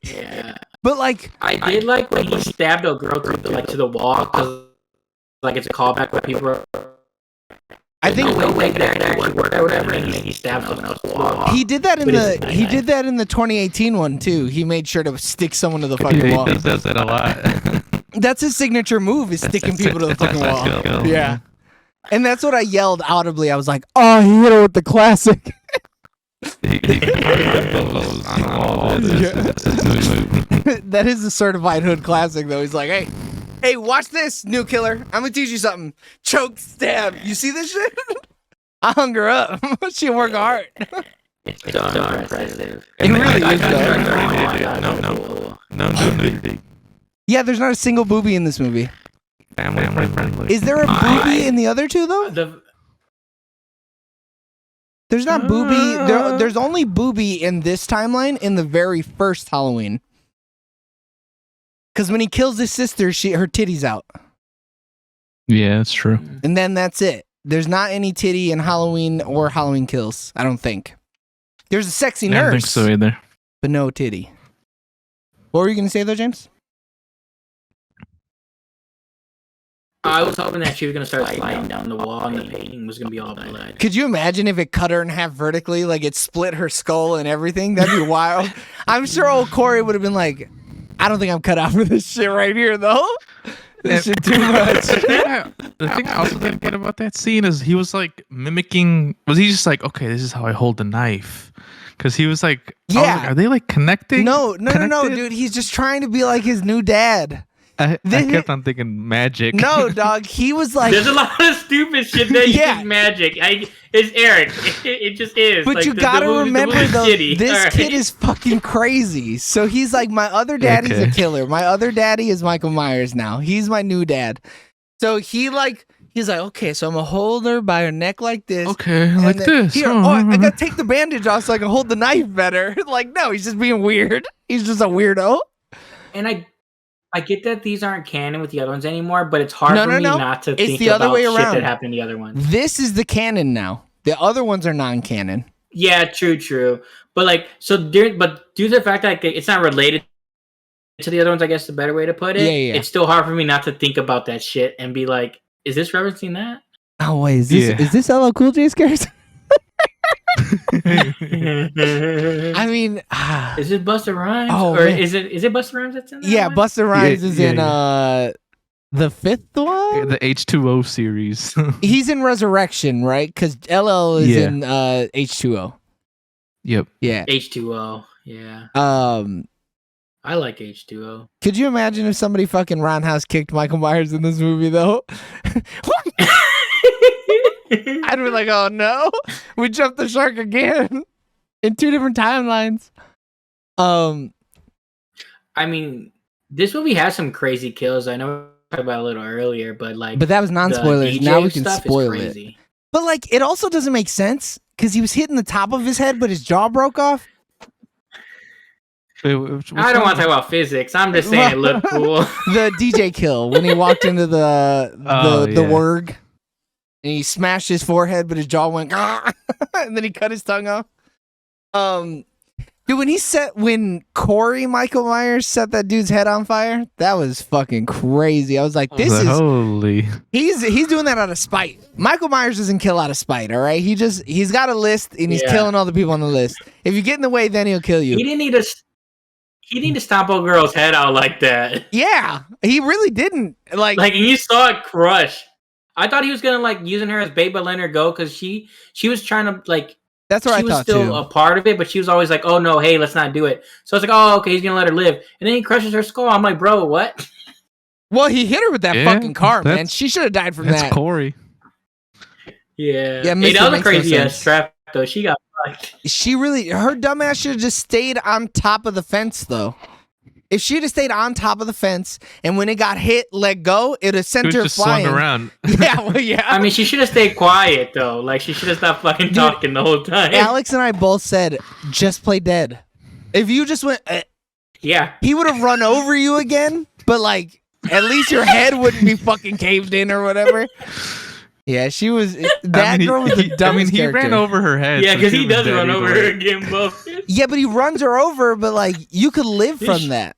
Yeah. But like, I did like when he stabbed a girl to the wall, because like it's a callback where people are. I think no way that actually work or whatever, and he stabbed someone else to the wall. He did that in the 2018 one too. He made sure to stick someone to the fucking wall. He does that a lot. That's his signature move, is sticking people to the fucking wall. Yeah. And that's what I yelled audibly. I was like, "Oh, he hit her with the classic." That is a certified hood classic, though. He's like, hey, watch this, new killer. I'm gonna teach you something. Choke stab. You see this shit? I hung her up. She work hard. It's so impressive. It really is, No. Yeah, there's not a single boobie in this movie. Family friendly. Is there a boobie in the other two, though? There's not boobie. There's only boobie in this timeline in the very first Halloween. Because when he kills his sister, her titty's out. Yeah, that's true. And then that's it. There's not any titty in Halloween or Halloween Kills, I don't think. There's a sexy nurse. I don't think so either. But no titty. What were you going to say, though, James? I was hoping that she was going to start sliding down the wall and the painting was going to be all blood. Could you imagine if it cut her in half vertically, like it split her skull and everything? That'd be wild. I'm sure old Corey would have been like, I don't think I'm cut out for this shit right here, though. This shit too much. The thing I also didn't get about that scene is he was like mimicking. Was he just like, okay, this is how I hold the knife? Because he was like, yeah. Are they like connecting? No, dude. He's just trying to be like his new dad. I kept on thinking magic. No, dog. He was like, there's a lot of stupid shit that is magic. It's Eric. It just is. But like, you gotta remember though, this kid is fucking crazy. So he's like, my other daddy's a killer. My other daddy is Michael Myers now. He's my new dad. So he's like, okay, so I'm gonna hold her by her neck like this. Okay, like this. Here, I gotta take the bandage off so I can hold the knife better. Like, no, he's just being weird. He's just a weirdo. And I get that these aren't canon with the other ones anymore, but it's hard for me not to think the other about way shit around. that happened in the other ones. This is the canon now. The other ones are non-canon. Yeah, true. But like, due to the fact that it's not related to the other ones, I guess the better way to put it. Yeah. It's still hard for me not to think about that shit and be like, is this referencing that? Oh wait, is this LL Cool J's character? I mean, is it Busta Rhymes? Is it Busta Rhymes that's in there? Yeah, Busta Rhymes is in the fifth one? The H2O series. He's in Resurrection, right? Because LL is in H2O. Yep. Yeah. H2O. Yeah. I like H2O. Could you imagine if somebody fucking roundhouse kicked Michael Myers in this movie, though? I'd be like, oh no, we jumped the shark again in two different timelines. I mean, this movie has some crazy kills. I know we talked about it a little earlier, but that was non-spoilers. Now we can spoil it. But like, it also doesn't make sense because he was hitting the top of his head, but his jaw broke off. I don't want to talk about physics. I'm just saying it looked cool. The DJ kill when he walked into the Wurg. And he smashed his forehead, but his jaw went, and then he cut his tongue off. Dude, when Corey Michael Myers set that dude's head on fire, that was fucking crazy. I was like, he's doing that out of spite. Michael Myers doesn't kill out of spite, all right? He's got a list, and he's killing all the people on the list. If you get in the way, then he'll kill you. He didn't need to stomp a girl's head out like that. Yeah, he really didn't. Like you saw it crush. I thought he was gonna like using her as bait, but letting her go because she was trying to like. That's what I thought too. She was still a part of it, but she was always like, "Oh no, hey, let's not do it." So I was like, "Oh, okay, he's gonna let her live," and then he crushes her skull. I'm like, "Bro, what?" Well, he hit her with that fucking car, man. She should have died from that. That's Corey. Yeah. That was a crazy ass trap though. She got fucked. Her dumbass should have just stayed on top of the fence though. If she'd have stayed on top of the fence and when it got hit, let go, it'd have sent her flying. Swung around. Yeah. I mean, she should have stayed quiet though. Like she should have stopped fucking talking the whole time. Alex and I both said, just play dead. If you just went, he would have run over you again. But like, at least your head wouldn't be fucking caved in or whatever. Yeah, she was. Girl was the dumbest character. He ran over her head. Yeah, because he does run over her again, Bo. Yeah, but he runs her over. But like, you could live from that.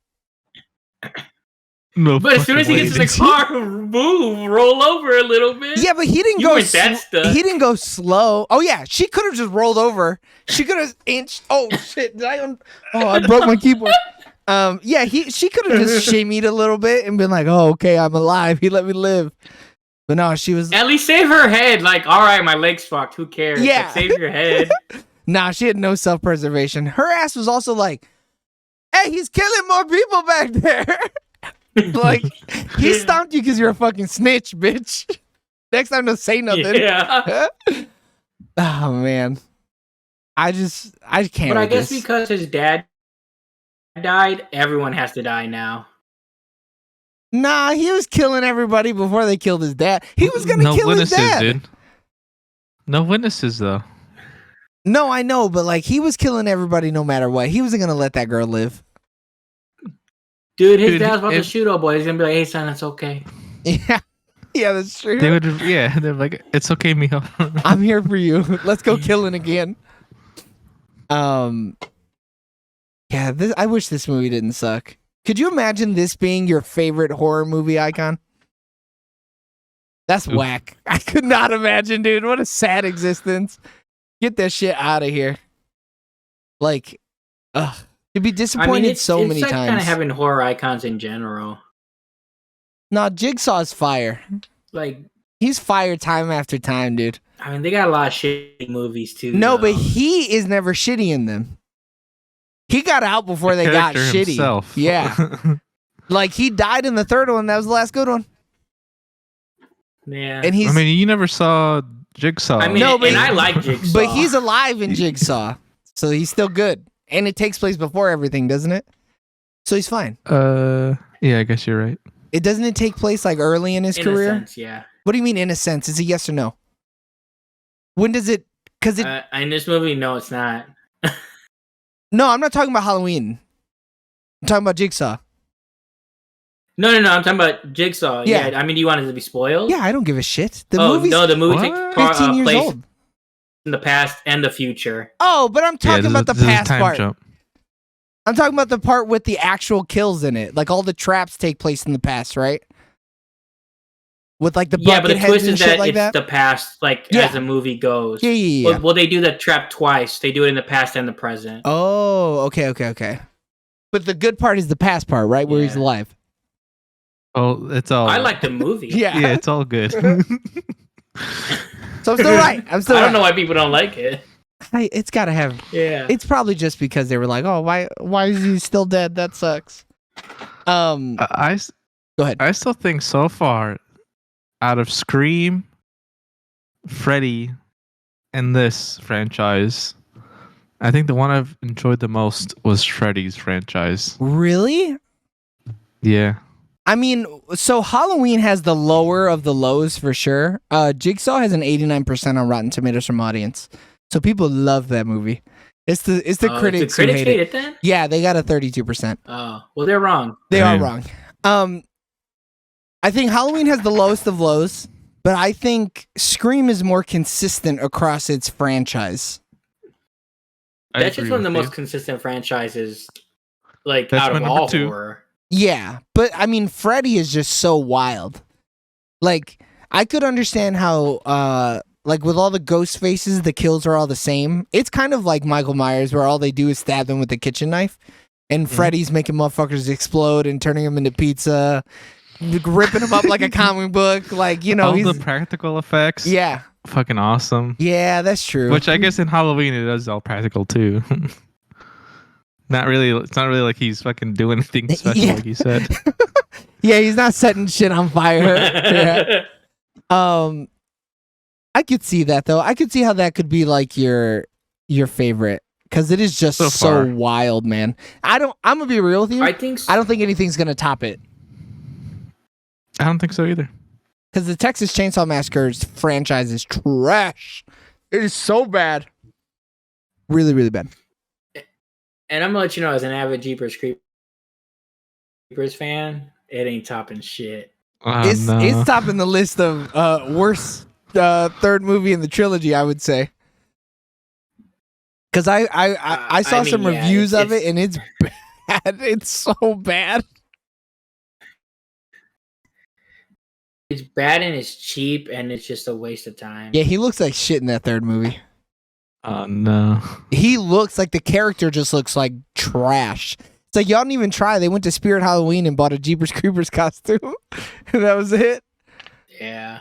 No, but as soon as he gets in the car, roll over a little bit. Yeah, but he didn't go. He didn't go slow. Oh yeah, she could have just rolled over. She could have inched. Oh shit! I broke my keyboard. She could have just shimmied a little bit and been like, "Oh, okay, I'm alive. He let me live." But no, she was. At least save her head. Like, all right, my leg's fucked. Who cares? Yeah. Like, save your head. Nah, she had no self-preservation. Her ass was also like, hey, he's killing more people back there. Like, he stomped you because you're a fucking snitch, bitch. Next time, don't say nothing. Yeah. Oh, man. I can't. But I with guess this. because his dad died, everyone has to die now. Nah, he was killing everybody before they killed his dad. He was gonna no kill his witnesses, dad. dude. No witnesses, though. No, I know, but like he was killing everybody no matter what. He wasn't gonna let that girl live. Dude, his dad's about to shoot old boy. He's gonna be like, hey, son, it's okay. Yeah, yeah, that's true. They would, yeah. They're like, it's okay, Mijo. I'm here for you. Let's go killing again. Yeah, I wish this movie didn't suck. Could you imagine this being your favorite horror movie icon? That's whack. I could not imagine, dude. What a sad existence. Get that shit out of here. Like, ugh. You'd be disappointed it's many like times. kind of having horror icons in general. No, Jigsaw's fire. Like, He's fire time after time, dude. I mean, they got a lot of shitty movies too. No, though. but he is never shitty in them. He got out before they got shitty. Himself. Yeah. Like, he died in the third one. That was the last good one. Yeah. And he's, I mean, you never saw Jigsaw. I mean, No, but and I like Jigsaw. but he's alive in Jigsaw. So he's still good. And it takes place before everything, doesn't it? So he's fine. Yeah, I guess you're right. It doesn't it take place like early in his in career? a sense, yeah. What do you mean in a sense? Is it yes or no? When does it? Because it. In this movie, no, it's not. No, I'm not talking about Halloween. I'm talking about Jigsaw. No, I'm talking about Jigsaw. Yeah. Yeah, I mean, do you want it to be spoiled? Yeah, I don't give a shit. The Oh movie's no, the movie What? takes 15 years place old. in the past and the future. Oh, but I'm talking about the this is a past time part. jump. I'm talking about the part with the actual kills in it. Like all the traps take place in the past, right? With like the Yeah, but bucket the heads twist and is shit that like it's that. the past, like Yeah. as the movie goes. Yeah. Well, they do that trap twice. They do it in the past and the present. Oh, okay. But the good part is the past part, right? Where he's Yeah. alive. Oh, it's all. I like the movie. Yeah. Yeah, it's all good. So I'm still right. I'm still I right. don't know why people don't like it. It's got to have. Yeah. It's probably just because they were like, oh, why is he still dead? That sucks. Go ahead. I still think so far, out of Scream, Freddy, and this franchise, I think the one I've enjoyed the most was Freddy's franchise. Really? Yeah. I mean, so Halloween has the lower of the lows for sure. Jigsaw has an 89% on Rotten Tomatoes from audience. So people love that movie. It's the critics who hate it. Then? Yeah, they got a 32%. Oh, well, they're wrong. They Damn. are wrong. I think Halloween has the lowest of lows, but I think Scream is more consistent across its franchise. I That's just agree one of the with most consistent franchises, like That's out my of number all 2. horror. Yeah, but I mean, Freddy is just so wild. Like, I could understand how, like, with all the ghost faces, the kills are all the same. It's kind of like Michael Myers, where all they do is stab them with a kitchen knife, and Freddy's making motherfuckers explode and turning them into pizza, ripping them up like a comic book. Like, you know, all he's the practical effects. yeah, Fucking awesome. yeah, that's true. Which I guess in Halloween it is all practical too. Not really. It's not really like he's fucking doing anything special, Yeah. like you said. Yeah, he's not setting shit on fire. Yeah. I could see that though. I could see how that could be like your favorite because it is just So so far. wild, man. I'm gonna be real with you. I think. I don't think anything's gonna top it I don't think so either. because the Texas Chainsaw Massacre's franchise is trash. It is so bad, really, really bad. And I'm gonna let you know, as an avid Jeepers Creepers fan, it ain't topping shit. Oh, It's no. topping the list of worst third movie in the trilogy, I would say. Because I saw I mean, some yeah, reviews of it's- it and it's bad. It's so bad. It's bad and it's cheap and it's just a waste of time. Yeah, he looks like shit in that third movie. Oh no. He looks like the character just looks like trash. It's like y'all didn't even try. They went to Spirit Halloween and bought a Jeepers Creepers costume, and that was it. Yeah.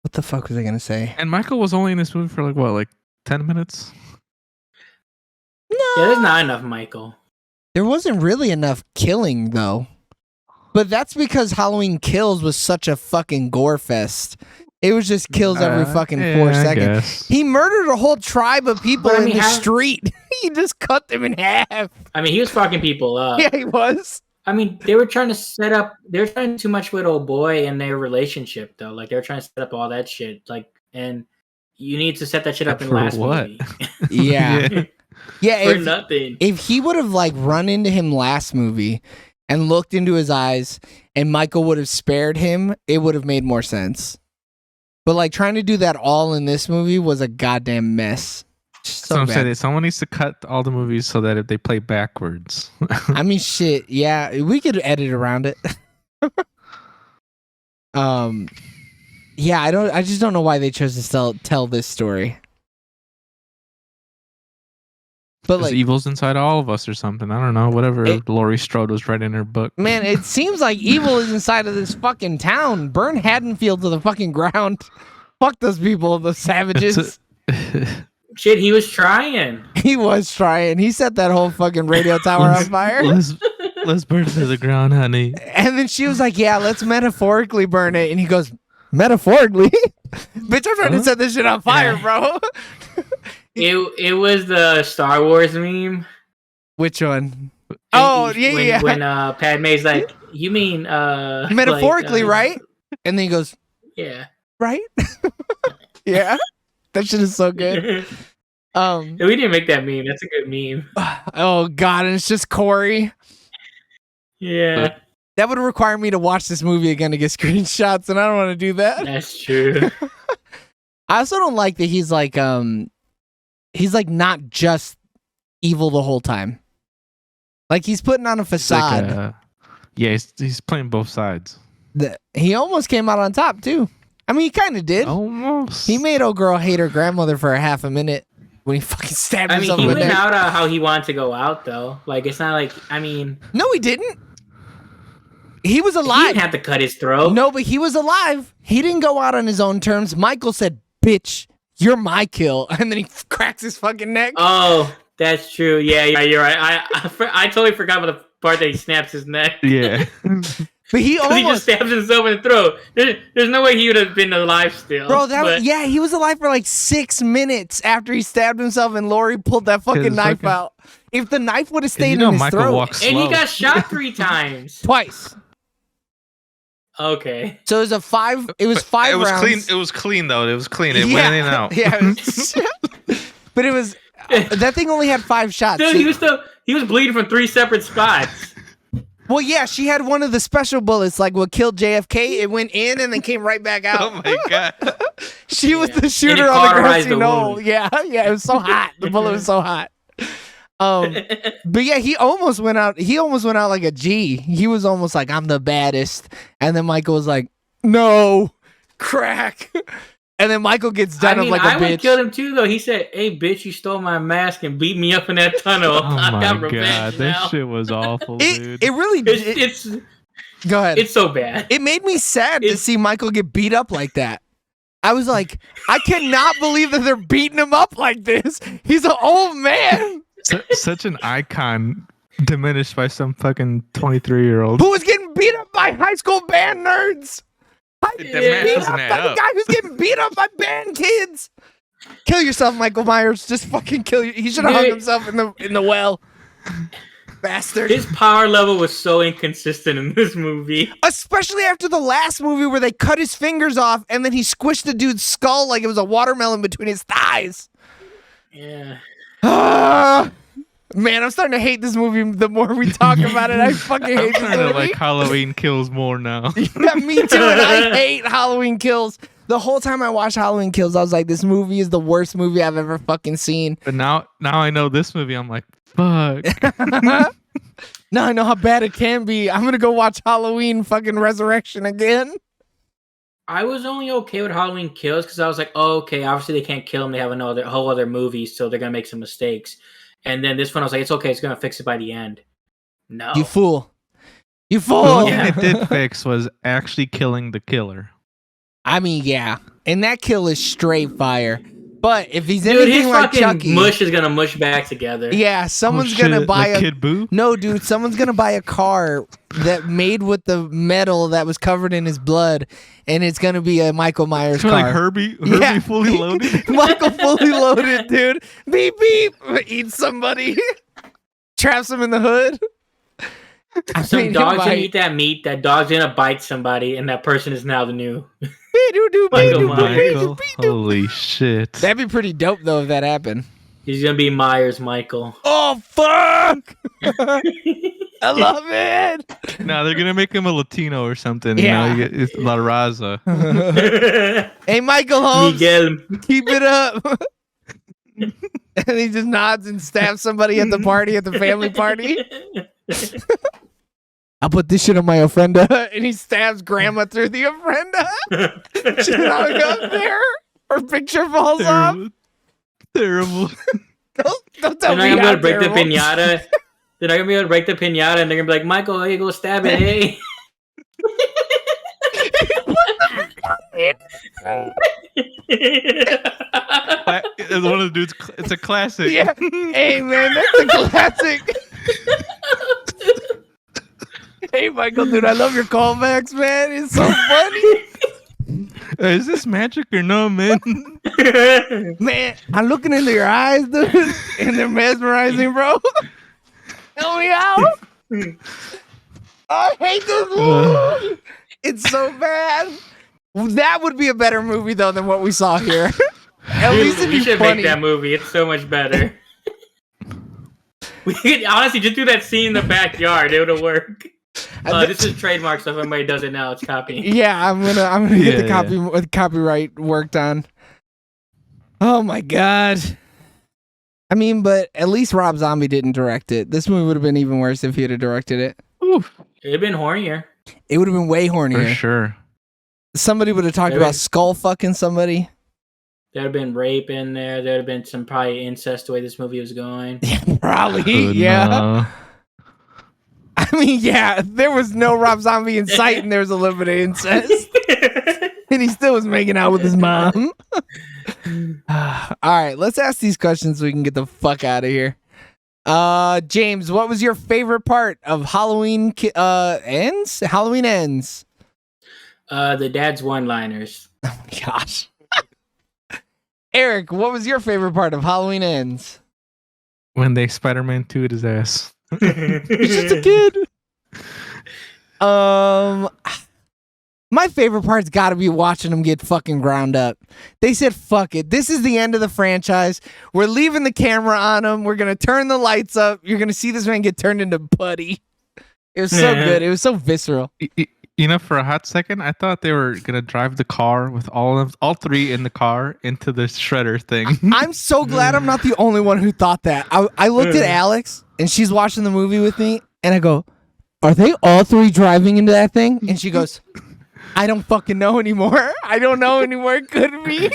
What the fuck was I gonna say? And Michael was only in this movie for like 10 minutes? Yeah, there's not enough Michael. There wasn't really enough killing though. But that's because Halloween Kills was such a fucking gore fest. It was just kills every fucking 4 seconds. He murdered a whole tribe of people in the street. He just cut them in half. I mean, he was fucking people up. Yeah, he was. I mean, they were trying to set up. They were trying too much with old boy and their relationship, though. Like they were trying to set up all that shit. Like, and you need to set that shit up in last movie. Yeah, yeah. For nothing. If he would have like run into him last movie and looked into his eyes, and Michael would have spared him, it would have made more sense. But like trying to do that all in this movie was a goddamn mess. So I'm saying someone needs to cut all the movies so that if they play backwards. I mean, shit. Yeah, we could edit around it. Yeah, I just don't know why they chose to tell this story. But like, evil's inside all of us or something. I don't know. Whatever Laurie Strode was writing in her book. Man, it seems like evil is inside of this fucking town. Burn Haddonfield to the fucking ground. Fuck those people, those savages. Shit, he was trying. He was trying. He set that whole fucking radio tower on fire. Let's burn it to the ground, honey. And then she was like, yeah, let's metaphorically burn it. And he goes, metaphorically? Bitch, I'm trying to set this shit on fire, bro. It was the Star Wars meme. Which one? When Padme's like, you mean metaphorically, right? And then he goes, yeah, right? Yeah. That shit is so good. We didn't make that meme. That's a good meme. Oh god, and it's just Corey. Yeah. That would require me to watch this movie again to get screenshots, and I don't want to do that. That's true. I also don't like that he's like not just evil the whole time. Like he's putting on a facade. He's playing both sides. He almost came out on top too. I mean, he kind of did. Almost. He made old girl hate her grandmother for a half a minute when he fucking stabbed himself. I mean, he went out how he wanted to go out, though. Like, it's not like, I mean... No, he didn't. He was alive. He didn't have to cut his throat. No, but he was alive. He didn't go out on his own terms. Michael said, bitch, you're my kill. And then he cracks his fucking neck. Oh, that's true. Yeah, you're right. I totally forgot about the part that he snaps his neck. Yeah. But he just stabs himself in the throat. There's no way he would have been alive still. Bro, he was alive for like 6 minutes after he stabbed himself and Laurie pulled that fucking knife out. If the knife would have stayed in his throat. And he got shot 3 times. Twice. Okay. So it was 5 rounds. Clean. It was clean though. It was clean. It went in and out. Yeah. But it was that thing only had 5 shots. Dude, he was bleeding from 3 separate spots. Well, yeah, she had one of the special bullets, like what killed JFK. It went in and then came right back out. Oh my god! She was the shooter on the grassy knoll. Yeah, it was so hot. The bullet was so hot. But yeah, he almost went out. He almost went out like a G. He was almost like, I'm the baddest. And then Michael was like, no, crack. And then Michael gets done up like a bitch. I would kill him too, though. He said, hey, bitch, you stole my mask and beat me up in that tunnel. Oh my got revenge god, that shit was awful, dude. It really did. It's go ahead. It's so bad. It made me sad to see Michael get beat up like that. I was like, I cannot believe that they're beating him up like this. He's an old man. Such an icon diminished by some fucking 23-year-old. Who was getting beat up by high school band nerds. The guy who's getting beat up by band kids. Kill yourself, Michael Myers. Just fucking kill you. He should have hung himself in the well. Bastard. His power level was so inconsistent in this movie. Especially after the last movie where they cut his fingers off and then he squished the dude's skull like it was a watermelon between his thighs. Yeah. Man, I'm starting to hate this movie the more we talk about it. I fucking hate this movie. I'm like Halloween Kills more now. Yeah, me too, and I hate Halloween Kills. The whole time I watched Halloween Kills, I was like, this movie is the worst movie I've ever fucking seen. But now I know this movie, I'm like, fuck. Now I know how bad it can be. I'm going to go watch Halloween fucking Resurrection again. I was only okay with Halloween Kills because I was like, oh, okay, obviously they can't kill him. They have a whole other movie, so they're going to make some mistakes. And then this one, I was like, it's okay. It's going to fix it by the end. No. You fool. You The fool. only Yeah. thing it did fix was actually killing the killer. I mean, yeah. And that kill is straight fire. But if he's Dude, anything his like fucking Chucky, mush is gonna mush back together. yeah, someone's Oh, gonna shit, buy like a Kid Boo? no, dude. Someone's gonna buy a car that made with the metal that was covered in his blood, and it's gonna be a Michael Myers It's kinda car. like Herbie Yeah. fully loaded. Michael fully loaded, dude. Beep beep. Eat somebody. Traps him in the hood. I Some mean, dog's he'll gonna bite. eat that meat. That dog's gonna bite somebody, and that person is now the new. Michael Michael Myers. Michael, holy shit! That'd be pretty dope though if that happened. He's gonna be Myers Michael. Oh fuck! I love it. No, they're gonna make him a Latino or something. Yeah. You know, it's La Raza. Hey, Michael Holmes, Miguel. keep it up. And he just nods and stabs somebody at the party, at the family party. I'll put this shit on my ofrenda. And he stabs grandma through the ofrenda. She's hung up there. Her picture falls off. Terrible. Don't tell They're not me gonna be how able to break the terrible. pinata. They're not gonna be able to break the pinata, and they're gonna be like, Michael, hey, go stab it, hey. It's one of the dudes. It's a classic. Yeah. Hey, man, that's a classic. Hey, Michael, dude, I love your callbacks, man. It's so funny. Is this magic or no, man? Man, I'm looking into your eyes, dude, and they're mesmerizing, bro. Help me out. I hate this movie. It's so bad. That would be a better movie, though, than what we saw here. At Dude, least it'd we be should funny. make that movie. It's so much better. We could honestly just do that scene in the backyard. It would work. This is trademark, so if anybody does it now, it's copying. Yeah, I'm gonna get Yeah, the copyright worked on. Oh my god. I mean, but at least Rob Zombie didn't direct it. This movie would have been even worse if he had directed it. Oof, It'd been hornier. It would have been way for hornier. sure. Somebody would have talked Maybe. about skull fucking somebody. There'd have been rape in there. There'd have been some probably incest the way this movie was going. Probably, Oh, yeah. no. I mean, yeah, there was no Rob Zombie in sight and there was a little bit of incest. And he still was making out with his mom. All right, let's ask these questions so we can get the fuck out of here. James, what was your favorite part of Halloween ends? Halloween ends. The dad's one-liners. Oh my gosh. Eric, what was your favorite part of Halloween ends? When they Spider-Man 2'd his ass. He's just a kid. My favorite part's got to be watching them get fucking ground up. They said, "Fuck it, this is the end of the franchise. We're leaving the camera on him. We're gonna turn the lights up. You're gonna see this man get turned into putty." It was so good. It was so visceral. You know, for a hot second, I thought they were gonna drive the car with all three in the car into the shredder thing. I'm so glad I'm not the only one who thought that. I looked at Alex, and she's watching the movie with me, and I go, "Are they all three driving into that thing?" And she goes, "I don't fucking know anymore. I don't know anymore. It could be."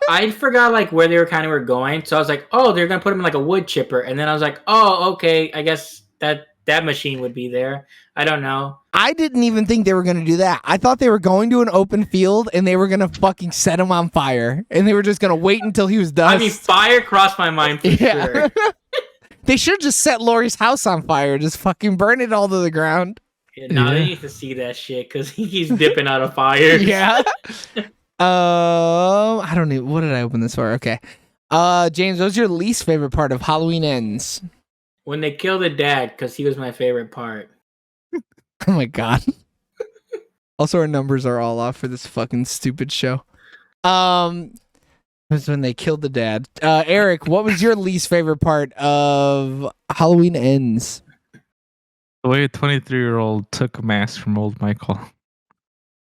I forgot like where they were going, so I was like, "Oh, they're gonna put him in like a wood chipper," and then I was like, "Oh, okay. I guess that machine would be there." I don't know. I didn't even think they were going to do that. I thought they were going to an open field and they were going to fucking set him on fire. And they were just going to wait until he was dust. I mean, fire crossed my mind for sure. They should just set Laurie's house on fire. Just fucking burn it all to the ground. Now they need to see that shit because he's dipping out of fire. Yeah. I don't know. What did I open this for? Okay. James, what was your least favorite part of Halloween Ends? When they killed the dad, because he was my favorite part. Oh my god. Also, our numbers are all off for this fucking stupid show. Was when they killed the dad. Eric, what was your least favorite part of Halloween Ends? The way a 23-year-old took a mask from old Michael.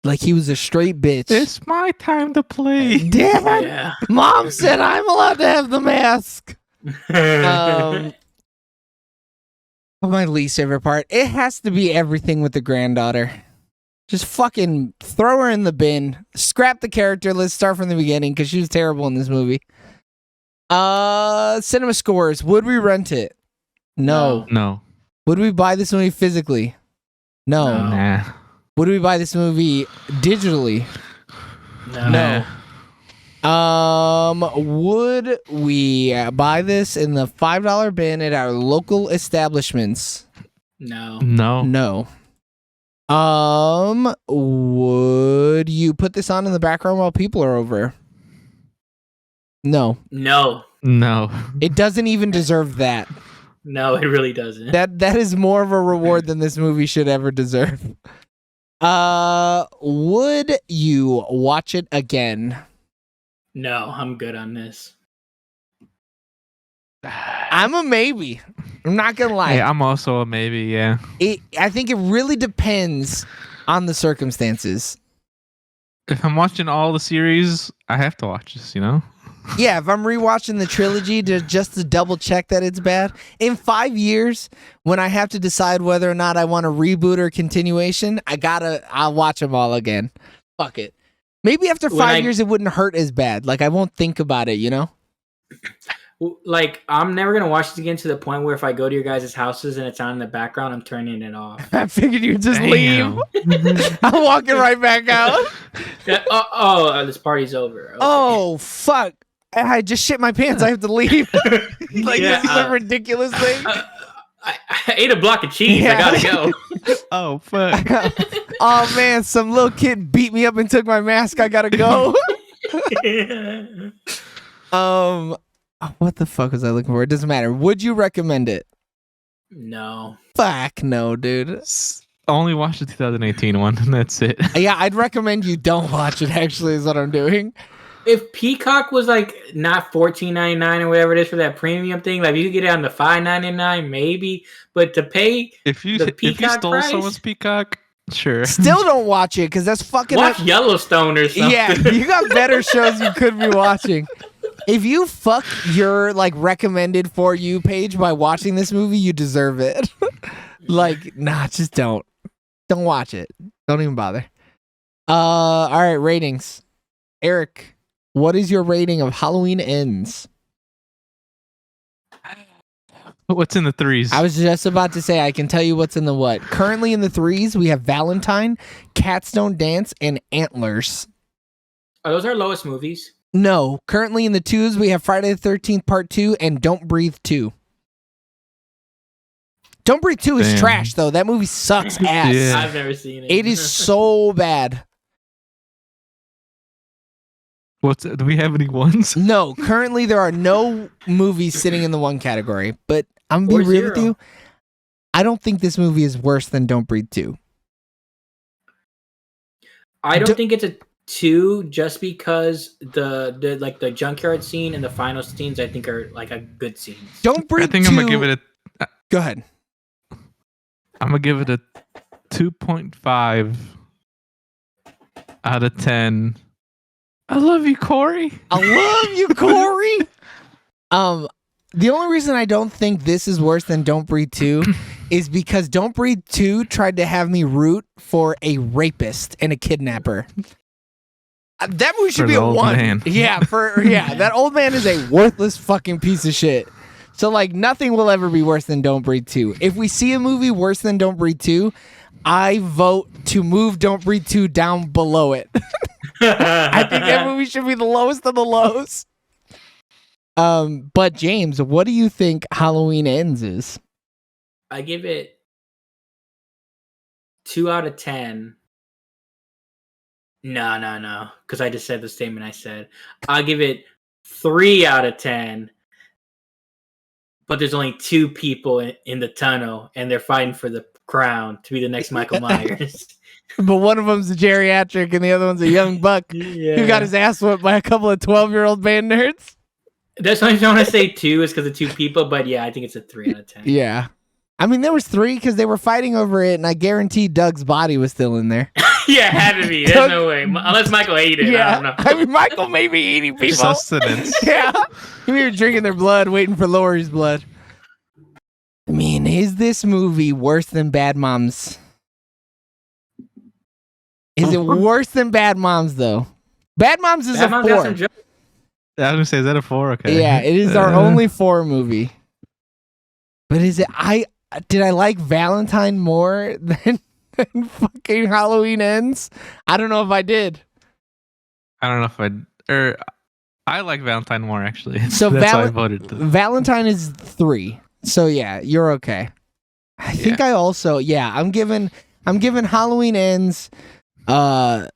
Like he was a straight bitch. It's my time to play. Damn it! Yeah. Mom said I'm allowed to have the mask. My least favorite part. It has to be everything with the granddaughter. Just fucking throw her in the bin. Scrap the character. Let's start from the beginning because she was terrible in this movie. Cinema scores. Would we rent it? No. No. Would we buy this movie physically? No. No. Nah. Would we buy this movie digitally? No. Would we buy this in the $5 bin at our local establishments? No. No. No. Would you put this on in the background while people are over? No. No. No. It doesn't even deserve that. No, it really doesn't. That is more of a reward than this movie should ever deserve. Would you watch it again? No, I'm good on this. I'm a maybe. I'm not gonna lie. Hey, I'm also a maybe, yeah. I think it really depends on the circumstances. If I'm watching all the series, I have to watch this, you know? Yeah, if I'm rewatching the trilogy just to double check that it's bad, in 5 years, when I have to decide whether or not I want a reboot or continuation, I'll watch them all again. Fuck it. Maybe after 5 years, it wouldn't hurt as bad. Like, I won't think about it, you know? Like, I'm never going to watch it again to the point where if I go to your guys' houses and it's on in the background, I'm turning it off. I figured you'd just Damn. leave. I'm walking right back out. This party's over. Okay. Oh, fuck. I just shit my pants. I have to leave. Like, Yeah, this is a ridiculous thing. I ate a block of cheese. Yeah. I gotta go. Oh, fuck. Oh, man. Some little kid beat me up and took my mask. I gotta go. What the fuck was I looking for? It doesn't matter. Would you recommend it? No. Fuck no, dude. Only watch the 2018 one, and that's it. Yeah, I'd recommend you don't watch it, actually, is what I'm doing. If Peacock was like not $14.99 or whatever it is for that premium thing, like you could get it on the $5.99 maybe, but to pay If you Peacock stole price? someone's Peacock, sure. Still don't watch it, because that's fucking... watch Yellowstone or something. Yeah, you got better shows you could be watching. If you fuck your like recommended for you page by watching this movie, you deserve it. Like, nah, just don't watch it. Don't even bother. All right, ratings. Eric, what is your rating of Halloween Ends? What's in the threes? I was just about to say I can tell you what's in the what. Currently in the threes, we have Valentine, Cats Don't Dance, and Antlers. Are those our lowest movies? No, currently in the twos, we have Friday the 13th Part 2 and Don't Breathe 2. Don't Breathe 2 is Damn. trash, though. That movie sucks ass. Yeah. I've never seen it. It is so bad. Do we have any ones? No, currently there are no movies sitting in the one category. But I'm going to be Or real with zero. you. I don't think this movie is worse than Don't Breathe 2. I don't think it's a 2 just because the like the junkyard scene and the final scenes I think are like a good scenes. Don't Breathe I think 2... I'm gonna give it a. Go ahead. I'm gonna give it a 2.5 out of 10. I love you, Corey. I love you, Corey. The only reason I don't think this is worse than Don't Breathe 2 is because Don't Breathe 2 tried to have me root for a rapist and a kidnapper. That movie should For be the a old 1. man. Yeah, that old man is a worthless fucking piece of shit. So like nothing will ever be worse than Don't Breathe 2. If we see a movie worse than Don't Breathe 2, I vote to move Don't Breathe 2 down below it. I think that movie should be the lowest of the lows. But James, what do you think Halloween Ends is? I give it 2 out of 10. No. Because I just said the statement I said. I'll give it 3 out of 10. But there's only 2 people in the tunnel, and they're fighting for the crown to be the next Michael Myers. But one of them's a geriatric, and the other one's a young buck who got his ass whipped by a couple of 12-year-old band nerds. That's why I want to say 2 is because of 2 people, but yeah, I think it's a 3 out of 10. Yeah. I mean, there was 3 because they were fighting over it, and I guarantee Doug's body was still in there. Yeah, it had to be. There's no way. Unless Michael ate it. I don't know. I mean, Michael may be eating people. Sustenance. Yeah. We were drinking their blood, waiting for Laurie's blood. I mean, is this movie worse than Bad Moms? Is it worse than Bad Moms, though? Bad Moms is Bad Moms a got 4. some jokes. I was gonna say, is that a 4? Okay. Yeah, it is our only 4 movie. But is it? did I like Valentine more than fucking Halloween Ends? I don't know if I did. I don't know if I like Valentine more actually. So That's why I voted. Valentine is 3. So yeah, you're okay. I think I also I'm giving Halloween Ends 3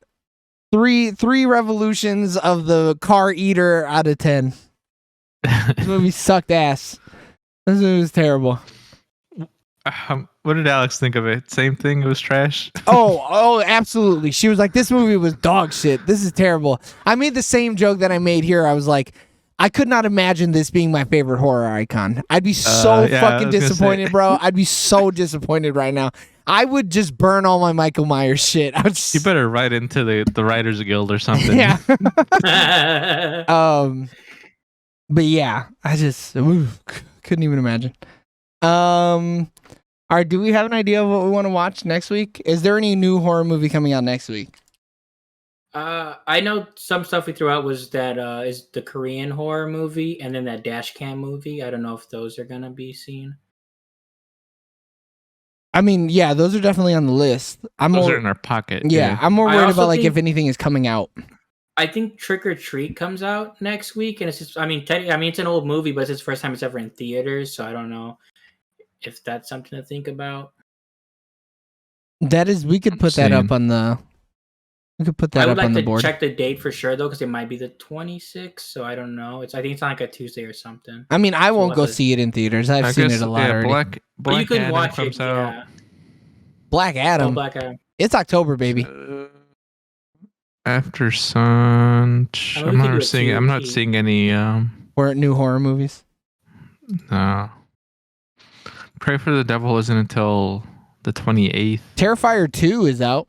revolutions of the car eater out of 10. This movie sucked ass. This movie was terrible. What did Alex think of it? Same thing. It was trash. Oh, absolutely. She was like, "This movie was dog shit. This is terrible." I made the same joke that I made here. I was like, I could not imagine this being my favorite horror icon. I'd be so fucking disappointed, bro. I'd be so disappointed right now. I would just burn all my Michael Myers shit. You better write into the Writers Guild or something. Yeah. But yeah, I just couldn't even imagine. All right, do we have an idea of what we want to watch next week? Is there any new horror movie coming out next week? I know some stuff we threw out was that is the Korean horror movie and then that dash cam movie. I don't know if those are gonna be seen. I mean, yeah, those are definitely on the list. Those are in our pocket. Yeah, I'm more worried about like if anything is coming out. I think Trick or Treat comes out next week, and it's just, I mean, it's an old movie, but it's its first time it's ever in theaters, so I don't know if that's something to think about. That is, we could put that up on the. We could put that up on the board. I would like to check the date for sure though, because it might be the 26th. So I don't know. I think it's on like a Tuesday or something. I mean, I won't go see it in theaters. I've seen it a lot already. Black you can Adam watch comes it. out. Yeah. Black Adam. Oh, Black Adam. It's October, baby. After Sun. I'm not seeing any. Or new horror movies. No. Pray for the Devil isn't until the 28th. Terrifier 2 is out.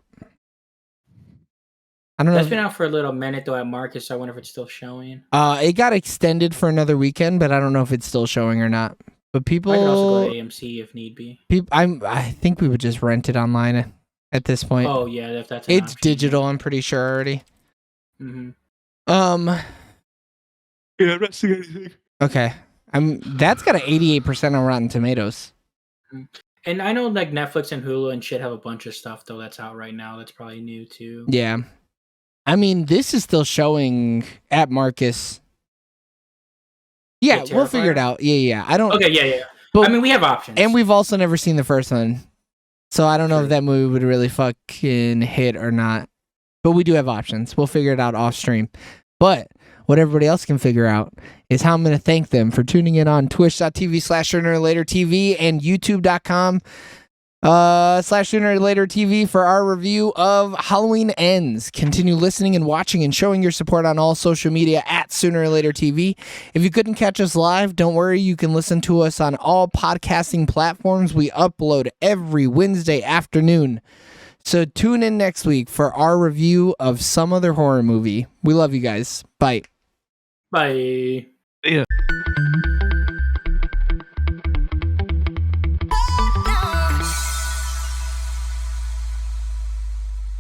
I don't know. That's been out for a little minute though at Marcus, so I wonder if it's still showing. It got extended for another weekend, but I don't know if it's still showing or not. But people, I could also go to AMC if need be. I think we would just rent it online at this point. Oh yeah, if that's it's option. Digital. I'm pretty sure already. Mm-hmm. Yeah, I'm not seeing anything. Okay, that's got an 88% on Rotten Tomatoes. And I know like Netflix and Hulu and shit have a bunch of stuff though that's out right now. That's probably new too. Yeah. I mean, this is still showing at Marcus. Yeah, we'll figure it out. Yeah. I don't. Okay, yeah. But I mean, we have options, and we've also never seen the first one, so I don't know if that movie would really fucking hit or not. But we do have options. We'll figure it out off stream. But what everybody else can figure out is how I'm going to thank them for tuning in on twitch.tv/SoonerLaterTV and youtube.com/SoonerLaterTV for our review of Halloween Ends. Continue listening and watching and showing your support on all social media at SoonerLaterTV. If you couldn't catch us live, don't worry. You can listen to us on all podcasting platforms. We upload every Wednesday afternoon. So tune in next week for our review of some other horror movie. We love you guys. Bye. Bye. Yeah.